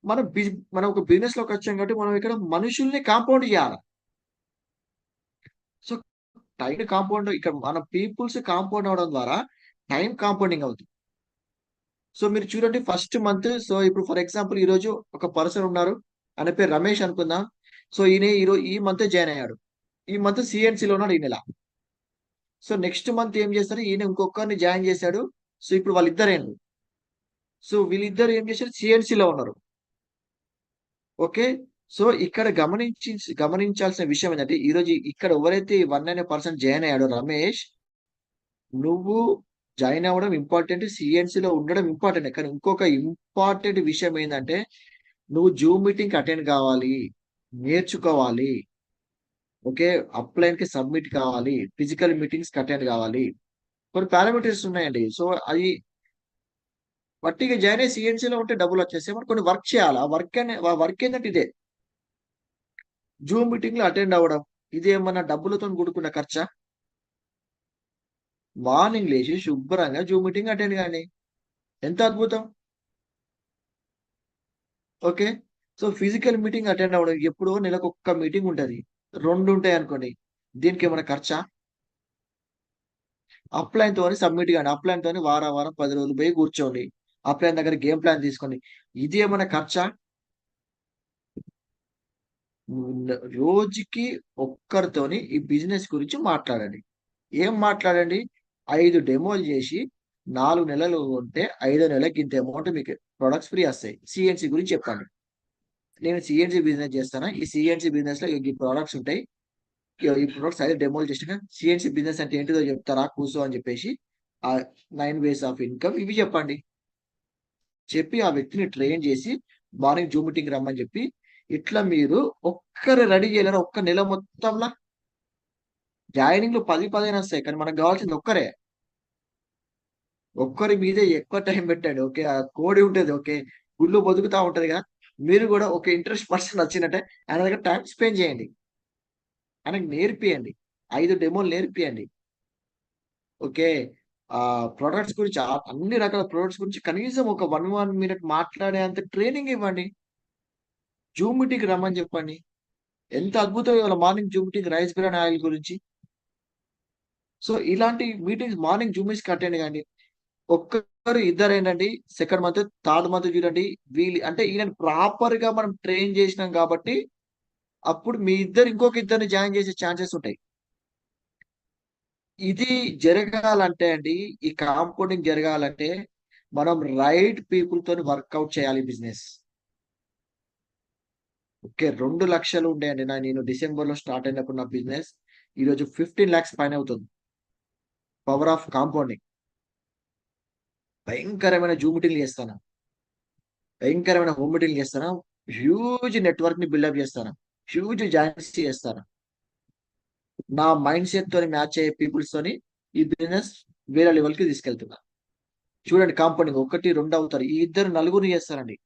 S1: మనం ఒక బిజినెస్ లోకి వచ్చాం కాబట్టి మనం ఇక్కడ మనుషుల్ని కాంపౌండ్ చేయాలి. సో టైం కాంపౌండ్, ఇక్కడ మన పీపుల్స్ కాంపౌండ్ అవడం ద్వారా టైం కాంపౌండింగ్ అవుతుంది. సో మీరు చూడండి ఫస్ట్ మంత్. సో ఇప్పుడు ఫర్ ఎగ్జాంపుల్ ఈ రోజు ఒక పర్సన్ ఉన్నారు, ఆయన పేరు రమేష్ అనుకుందాం. సో ఈ మంత్ జాయిన్ అయ్యాడు. ఈ మంత్ సిఎన్సిలో ఉన్నాడు ఈ నెల. సో నెక్స్ట్ మంత్ ఏం చేస్తారు, ఈయన ఇంకొకరిని జాయిన్ చేశాడు. సో ఇప్పుడు వాళ్ళిద్దరేంటి, సో వీళ్ళిద్దరు ఏం చేశారు, సిఎన్సిలో ఉన్నారు. ఓకే. సో ఇక్కడ గమనించాల్సిన విషయం ఏంటంటే, ఈ రోజు ఇక్కడ ఎవరైతే 1 అనే పర్సన్ జాయిన్ అయ్యాడో రమేష్, నువ్వు జాయిన్ అవ్వడం ఇంపార్టెంట్, సిఎన్సిలో ఉండడం ఇంపార్టెంట్. కానీ ఇంకొక ఇంపార్టెంట్ విషయం ఏంటంటే, నువ్వు జూమ్ మీటింగ్ అటెండ్ కావాలి, నేర్చుకోవాలి. ఓకే. అప్లైన్ కి సబ్మిట్ కావాలి, ఫిజికల్ మీటింగ్స్ అటెండ్ కావాలి. కొన్ని పారామీటర్స్ ఉన్నాయండి. సో అది వట్టిగా జాయిన్ అయ్యి సిఎన్సిలో ఉంటే డబ్బులు వచ్చేస్తాయి. మరి కొన్ని వర్క్ చేయాలి. ఆ వర్క్ ఏంటంటే ఇదే, జూమ్ మీటింగ్ లో అటెండ్ అవ్వడం. ఇదేమన్నా డబ్బులతో కూడుకున్న ఖర్చా? మార్నింగ్ లేచి శుభ్రంగా జూమ్ మీటింగ్ అటెండ్ కానీ, ఎంత అద్భుతం. Okay. So physical meeting attend అవ్వడం, ఎప్పుడో నెలకు ఒక్క మీటింగ్ ఉంటుంది, 2 ఉంటాయి అనుకోండి, దీనికి ఏమైనా ఖర్చా? అప్లైన్ తోని సబ్మిట్ కానీ, అప్లైన్ తోని వారం 10 రోజులు పోయి కూర్చోండి, అప్లైన్ దగ్గర గేమ్ ప్లాన్ తీసుకోండి, ఇది ఏమైనా ఖర్చా? రోజుకి ఒక్కరితోని ఈ బిజినెస్ గురించి మాట్లాడండి. ఏం మాట్లాడండి? 5 డెమోలు చేసి 4 నెలలు ఉంటే 5వ నెలకి ఇంత అమౌంట్ మీకు ప్రొడక్ట్స్ ఫ్రీ వస్తాయి. సిఎన్సి గురించి చెప్పండి. నేను సిఎన్సి బిజినెస్ చేస్తాను, ఈ సిఎన్సి బిజినెస్ లో ఈ ప్రొడక్ట్స్ ఉంటాయి, ఈ ప్రొడక్ట్స్ 5 డెమోలు చేసిన సిఎన్సి బిజినెస్ అంటే ఏంటిదో చెప్తారా కూర్చో అని చెప్పేసి, ఆ 9 వేస్ ఆఫ్ ఇన్కమ్ ఇవి చెప్పండి. చెప్పి ఆ వ్యక్తిని ట్రైన్ చేసి మార్నింగ్ జూమ్ మీటింగ్ రమ్మని చెప్పి, ఇట్లా మీరు ఒక్కరు రెడీ చేయలేరు. ఒక్క నెల మొత్తంలో జాయినింగ్ లో 10-15 వస్తాయి, కానీ మనకు కావాల్సింది ఒక్కరే. ఒక్కరి మీదే ఎక్కువ టైం పెట్టండి. ఓకే. ఆ కోడి ఉంటుంది, ఓకే, గుళ్ళు బతుకుతా ఉంటది కదా, మీరు కూడా ఒక ఇంట్రెస్ట్ పర్సన్ వచ్చినట్టే ఆయన దగ్గర టైం స్పెండ్ చేయండి, ఆయనకు నేర్పియండి, 5 డెమోలు నేర్పియండి. ఓకే. ప్రొడక్ట్స్ గురించి, అన్ని రకాల ప్రొడక్ట్స్ గురించి కనీసం ఒక 1 మినిట్ మాట్లాడేంత ట్రైనింగ్ ఇవ్వండి. జూమ్ మీటింగ్ రమ్మని చెప్పండి. ఎంత అద్భుతం ఇవాళ morning Zoom meeting rice bran oil గురించి. సో ఇలాంటి meetings morning Zoom meetings attend కానీ, ఒక్కరు ఇద్దరు ఏంటండి, సెకండ్ మంత్ థర్డ్ మంత్ చూడండి, వీళ్ళు అంటే ఈయన ప్రాపర్ గా మనం ట్రైన్ చేసినాం కాబట్టి అప్పుడు మీ ఇద్దరు ఇంకొక ఇద్దరిని జాయిన్ చేసే ఛాన్సెస్ ఉంటాయి. ఇది జరగాలంటే అండి, ఈ కాంపౌండింగ్ జరగాలంటే మనం రైట్ పీపుల్ తోని వర్కౌట్ చేయాలి బిజినెస్. ఓకే. 2 లక్షలు ఉండేయండి నేను డిసెంబర్ లో స్టార్ట్ అయినప్పుడు నా బిజినెస్, ఈరోజు 15 lakhs పైన అవుతుంది. Power of compounding. భయంకరమైన జూమ్ మీటింగ్లు చేస్తాను, భయంకరమైన హోమ్ మీటింగ్లు చేస్తాను, హ్యూజ్ నెట్వర్క్ ని బిల్డప్ చేస్తాను, హ్యూజ్ జాయిన్స్ చేస్తాను. నా మైండ్ సెట్ తోని మ్యాచ్ అయ్యే పీపుల్స్ తోని ఈ బిజినెస్ వేరే లెవెల్ కి తీసుకెళ్తున్నా. చూడండి కాంపౌండింగ్ 1, 2 అవుతారు, ఈ ఇద్దరు నలుగురు చేస్తారండి.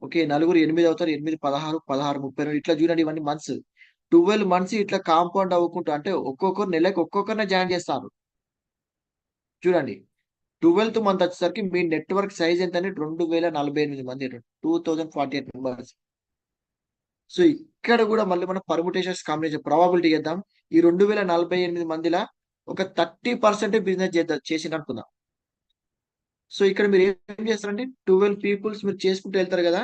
S1: ఓకే. నలుగురు 8 అవుతారు, 8, 16, 16, 32 ఇట్లా చూడండి. ఇవన్నీ మంత్స్, 12 మంత్స్ ఇట్లా కాంపౌండ్ అవ్వకుంటూ, అంటే ఒక్కొక్కరు నెలకు ఒక్కొక్కరినే జాయిన్ చేస్తారు. చూడండి 12th మంత్ వచ్చేసరికి మీ నెట్వర్క్ సైజ్ ఎంత అంటే 2048 మంది, 2048 మెంబర్స్. సో ఇక్కడ కూడా మళ్ళీ మనం పర్ముటేషన్స్ కాంబినేషన్ ప్రాబబిలిటీ చేద్దాం. ఈ 2048 మందిలా ఒక 30% బిజినెస్ చేసింది అనుకుందాం. సో ఇక్కడ మీరు ఏం చేస్తారంటే 12 పీపుల్స్ మీరు చేసుకుంటూ వెళ్తారు కదా.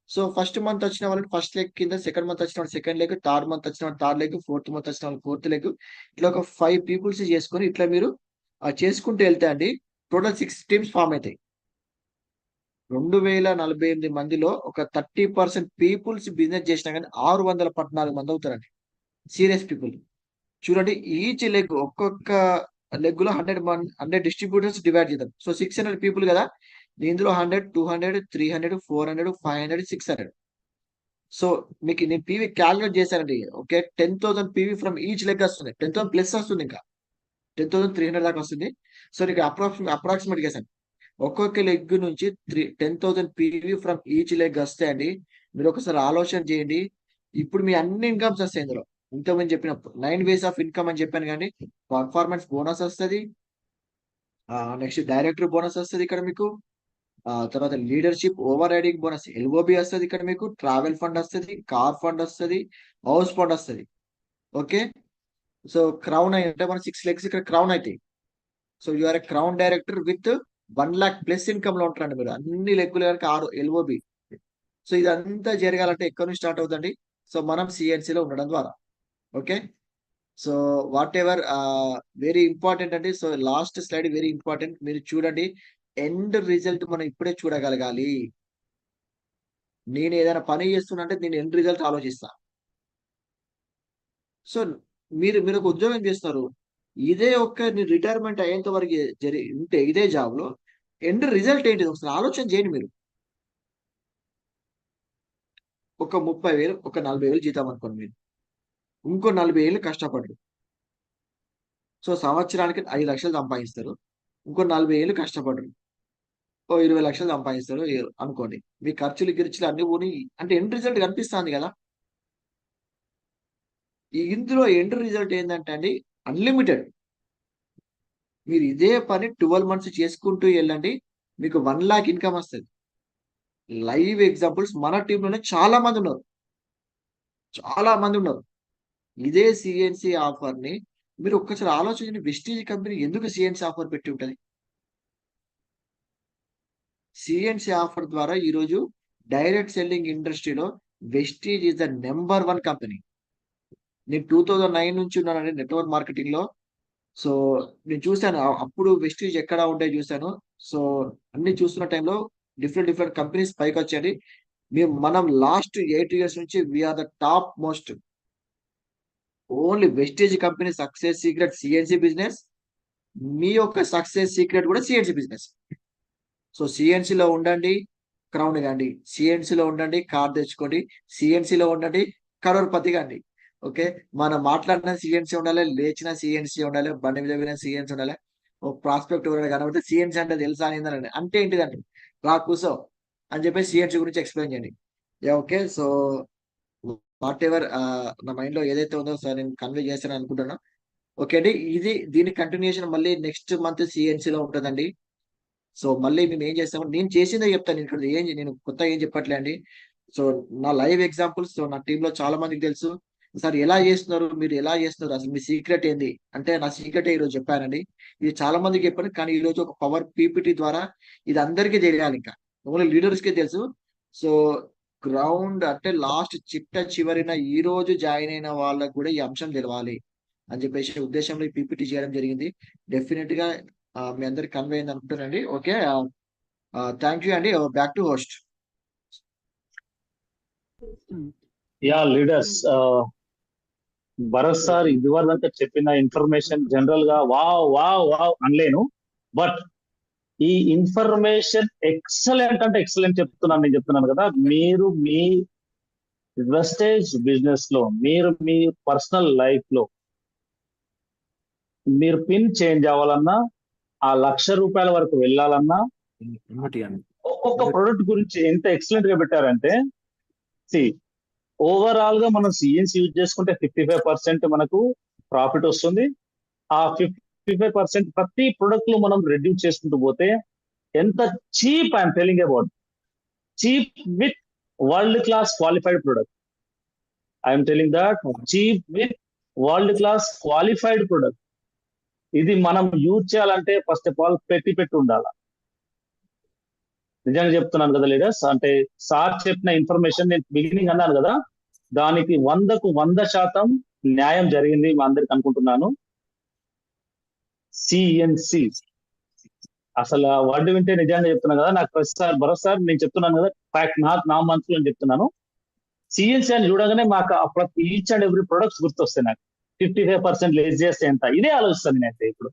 S1: సో ఫస్ట్ మంత్ వచ్చిన వాళ్ళని ఫస్ట్ లెగ్ కింద, సెకండ్ మంత్ వచ్చిన వాళ్ళు సెకండ్ లెగ్, థర్డ్ మంత్ వచ్చిన వాళ్ళు థర్డ్ లెగ్, ఫోర్త్ మంత్ వచ్చిన వాళ్ళు ఫోర్త్ లెగ్, ఇట్లా ఒక 5 పీపుల్స్ చేసుకొని ఇట్లా మీరు చేసుకుంటూ వెళ్తే అండి టోటల్ 6 టీమ్స్ ఫామ్ అవుతాయి. 2048 మందిలో ఒక 30% పీపుల్స్ బిజినెస్ చేసినా కానీ 614 మంది అవుతారండి సీరియస్ పీపుల్. చూడండి ఈచ్ లెగ్, ఒక్కొక్క లెగ్ లో 100 డిస్ట్రిబ్యూటర్స్ డివైడ్ చేద్దాం. సో 600 పీపుల్ కదా, ఇందులో 100, 200, 300, 400, 500, 600 సో మీకు నేను పీవీ క్యాలిక్యులేట్ చేశానండి. Okay, 10,000 PV from each leg వస్తుంది. 10,000 ప్లస్ వస్తుంది, ఇంకా 10,300 దాకా వస్తుంది. సో నీకు అప్రాక్సిమేట్ చేశాను. ఒక్కొక్క లెగ్ నుంచి 10,000 పీవీ ఫ్రమ్ ఈచ్ లెగ్ వస్తాయండి. మీరు ఒకసారి ఆలోచన చేయండి. ఇప్పుడు మీ అన్ని ఇన్కమ్స్ వస్తాయి ఇందులో. ఇంతకుముందు చెప్పినప్పుడు 9 వేస్ ఆఫ్ ఇన్కమ్ అని చెప్పాను కానీ, పర్ఫార్మెన్స్ బోనస్ వస్తుంది, నెక్స్ట్ డైరెక్టర్ బోనస్ వస్తుంది ఇక్కడ మీకు, తర్వాత leadership over riding bonus LOB వస్తుంది ఇక్కడ మీకు, ట్రావెల్ ఫండ్ వస్తుంది, కార్ ఫండ్ వస్తుంది, హౌస్ ఫండ్ వస్తుంది. ఓకే, సో క్రౌన్ అంటే మన 6 లెగ్స్ ఇక్కడ క్రౌన్ అవుతాయి. So your crown director with 1 lakh plus income లో ఉంటారండి మీరు. అన్ని లెక్కులు కనుక 6 ఎల్ఓబి. సో ఇదంతా జరగాలంటే ఎక్కడి నుంచి స్టార్ట్ అవుతుంది? సో మనం సిఎన్సిలో ఉండడం ద్వారా. Okay, so whatever very important అండి. So last slide very important, మీరు చూడండి. ఎండ్ రిజల్ట్ మనం ఇప్పుడే చూడగలగాలి. నేను ఏదైనా పని చేస్తున్నా అంటే నేను ఎండ్ రిజల్ట్ ఆలోచిస్తా. సో మీరు మీరు ఒక ఉద్యోగం చేస్తున్నారు, ఇదే ఒక్క రిటైర్మెంట్ అయ్యేంత వరకు ఉంటే ఇదే జాబ్ లో ఎండ్ రిజల్ట్ ఏంటిది ఒకసారి ఆలోచన చేయండి మీరు. ఒక 30,000 ఒక 40,000 జీతం అనుకోండి మీరు, ఇంకో 40 ఏళ్ళు కష్టపడరు. సో సంవత్సరానికి 5 లక్షలు సంపాదిస్తారు. ఇంకో 40 ఏళ్ళు కష్టపడరు, ఓ 20 లక్షలు సంపాదిస్తారు అనుకోండి. మీ ఖర్చులు గిర్చులు అన్ని పోని, అంటే ఎండ్ రిజల్ట్ కనిపిస్తుంది కదా. ఇందులో ఎండ్ రిజల్ట్ ఏంటంటే అండి, అన్లిమిటెడ్. మీరు ఇదే పని 12 మంత్స్ చేసుకుంటూ వెళ్ళండి, మీకు 1 lakh ఇన్కమ్ వస్తుంది. లైవ్ ఎగ్జాంపుల్స్ మన టీంలోనే చాలా మంది ఉన్నారు, చాలా మంది ఉన్నారు. ఇదే సిఎన్సి ఆఫర్ ని మీరు ఒక్కసారి ఆలోచించండి. వెస్టీజ్ కంపెనీ ఎందుకు సిఎన్సి ఆఫర్ పెట్టి ఉంటుంది? సిఎన్సి ఆఫర్ ద్వారా ఈరోజు డైరెక్ట్ సెల్లింగ్ ఇండస్ట్రీలో Vestige is the number 1 company. నేను 2009 నుంచి ఉన్నానండి నెట్వర్క్ మార్కెటింగ్ లో. సో నేను చూశాను అప్పుడు వెస్టీజ్ ఎక్కడ ఉంటే చూశాను. సో అన్ని చూస్తున్న టైంలో డిఫరెంట్ కంపెనీస్ పైకి వచ్చాయి. మనం లాస్ట్ 8 years నుంచి we are the top most. Only Vestige company success secret CNC business. మీ యొక్క సక్సెస్ సీక్రెట్ కూడా సిఎన్సి బిజినెస్. సో సిఎన్సిలో ఉండండి, క్రౌన్ కాండి. సిఎన్సిలో ఉండండి, కార్ తెచ్చుకోండి. సిఎన్సిలో ఉండండి, కరోర్పతి కాండి. ఓకే, మనం మాట్లాడిన సిఎన్సి ఉండాలి, లేచిన సిఎన్సి ఉండాలి, బండి మీద పోయిన సిఎన్సి ఉండాలి. ఓ ప్రాస్పెక్ట్ ఎవరైనా కనబడితే సిఎన్సి అంటే తెలుసా అని అంటే ఏంటిదండి, రా కూసో అని చెప్పి సిఎన్సి గురించి ఎక్స్ప్లెయిన్ చేయండి. ఓకే, సో వాట్ ఎవర్ నా మైండ్ లో ఏదైతే ఉందో సార్ నేను కన్వే చేస్తాను అనుకుంటున్నాను. ఓకే అండి, దీని కంటిన్యూషన్ మళ్ళీ నెక్స్ట్ మంత్ సిఎన్సి లో ఉంటుందండి. సో మళ్ళీ మేము ఏం చేస్తాము, నేను చేసిందే చెప్తాను ఇక్కడ. నేను కొత్త ఏం చెప్పట్లే అండి. సో నా లైవ్ ఎగ్జాంపుల్స్, సో నా టీంలో చాలా మందికి తెలుసు. సార్ ఎలా చేస్తున్నారు, మీరు ఎలా చేస్తున్నారు, అసలు మీ సీక్రెట్ ఏంది అంటే, నా సీక్రెట్ ఈరోజు చెప్పానండి. ఇది చాలా మందికి చెప్పాను, కానీ ఈ రోజు ఒక పవర్ పీపీటీ ద్వారా ఇది అందరికీ తెలియాలి. ఇంకా ఓన్లీ లీడర్స్ కే తెలుసు. సో గ్రౌండ్ అంటే లాస్ట్ చివరిన ఈ రోజు జాయిన్ అయిన వాళ్ళకు కూడా ఈ అంశం తెలవాలి అని చెప్పేసి ఉద్దేశంలో ఈ పీపీటీ చేయడం జరిగింది. డెఫినెట్ గా మీ అందరికి కన్వే అయింది అనుకుంటానండి. ఓకే, థ్యాంక్ యూ అండి. Back to host.
S2: Yeah leaders, Bharat sir ఇదివరదంతా చెప్పిన ఇన్ఫర్మేషన్ జనరల్ గా వావ్ వావ్ వావ్ అనలేను, బట్ ఈ ఇన్ఫర్మేషన్ ఎక్సలెంట్ అంటే ఎక్సలెంట్ చెప్తున్నాను. నేను చెప్తున్నాను కదా, మీరు మీ వెస్టేజ్ బిజినెస్ లో, మీరు మీ పర్సనల్ లైఫ్ లో మీరు పిన్ చేంజ్ అవ్వాలన్నా, ఆ ₹1,00,000 వరకు వెళ్ళాలన్నా, ఒక్కొక్క ప్రొడక్ట్ గురించి ఎంత ఎక్సలెంట్ గా పెట్టారంటే, ఓవరాల్ గా మనం సిఎన్సి యూజ్ చేసుకుంటే 55% మనకు ప్రాఫిట్ వస్తుంది. ఆ 55% ప్రతి ప్రొడక్ట్ లో మనం రెడ్యూస్ చేసుకుంటూ పోతే ఎంత cheap, I'm telling about cheap with world class qualified product. I'm telling that cheap with world class qualified product. ఇది మనం యూజ్ చేయాలంటే ఫస్ట్ ఆఫ్ ఆల్ పెట్టి ఉండాలి. నిజంగా చెప్తున్నాను కదా లీడర్స్, అంటే సార్ చెప్పిన ఇన్ఫర్మేషన్ నేను బిగినింగ్ అన్నాను కదా, దానికి 100కు 100% న్యాయం జరిగింది మా అందరికి అనుకుంటున్నాను. సిఎన్సి అసలు వర్డ్ వింటే నిజంగా చెప్తున్నాను కదా, నాకు ప్రతిసారి భరోసారి నేను చెప్తున్నాను కదా, ఫ్యాక్ట్ నా మనసులో చెప్తున్నాను. సిఎన్సి అని చూడగానే మాకు ఈచ్ అండ్ ఎవ్రీ ప్రొడక్ట్స్ గుర్తొస్తాయి. నాకు 55% లెస్ చేస్తే ఎంత, ఇదే ఆలోచిస్తాను నేనైతే ఇప్పుడు.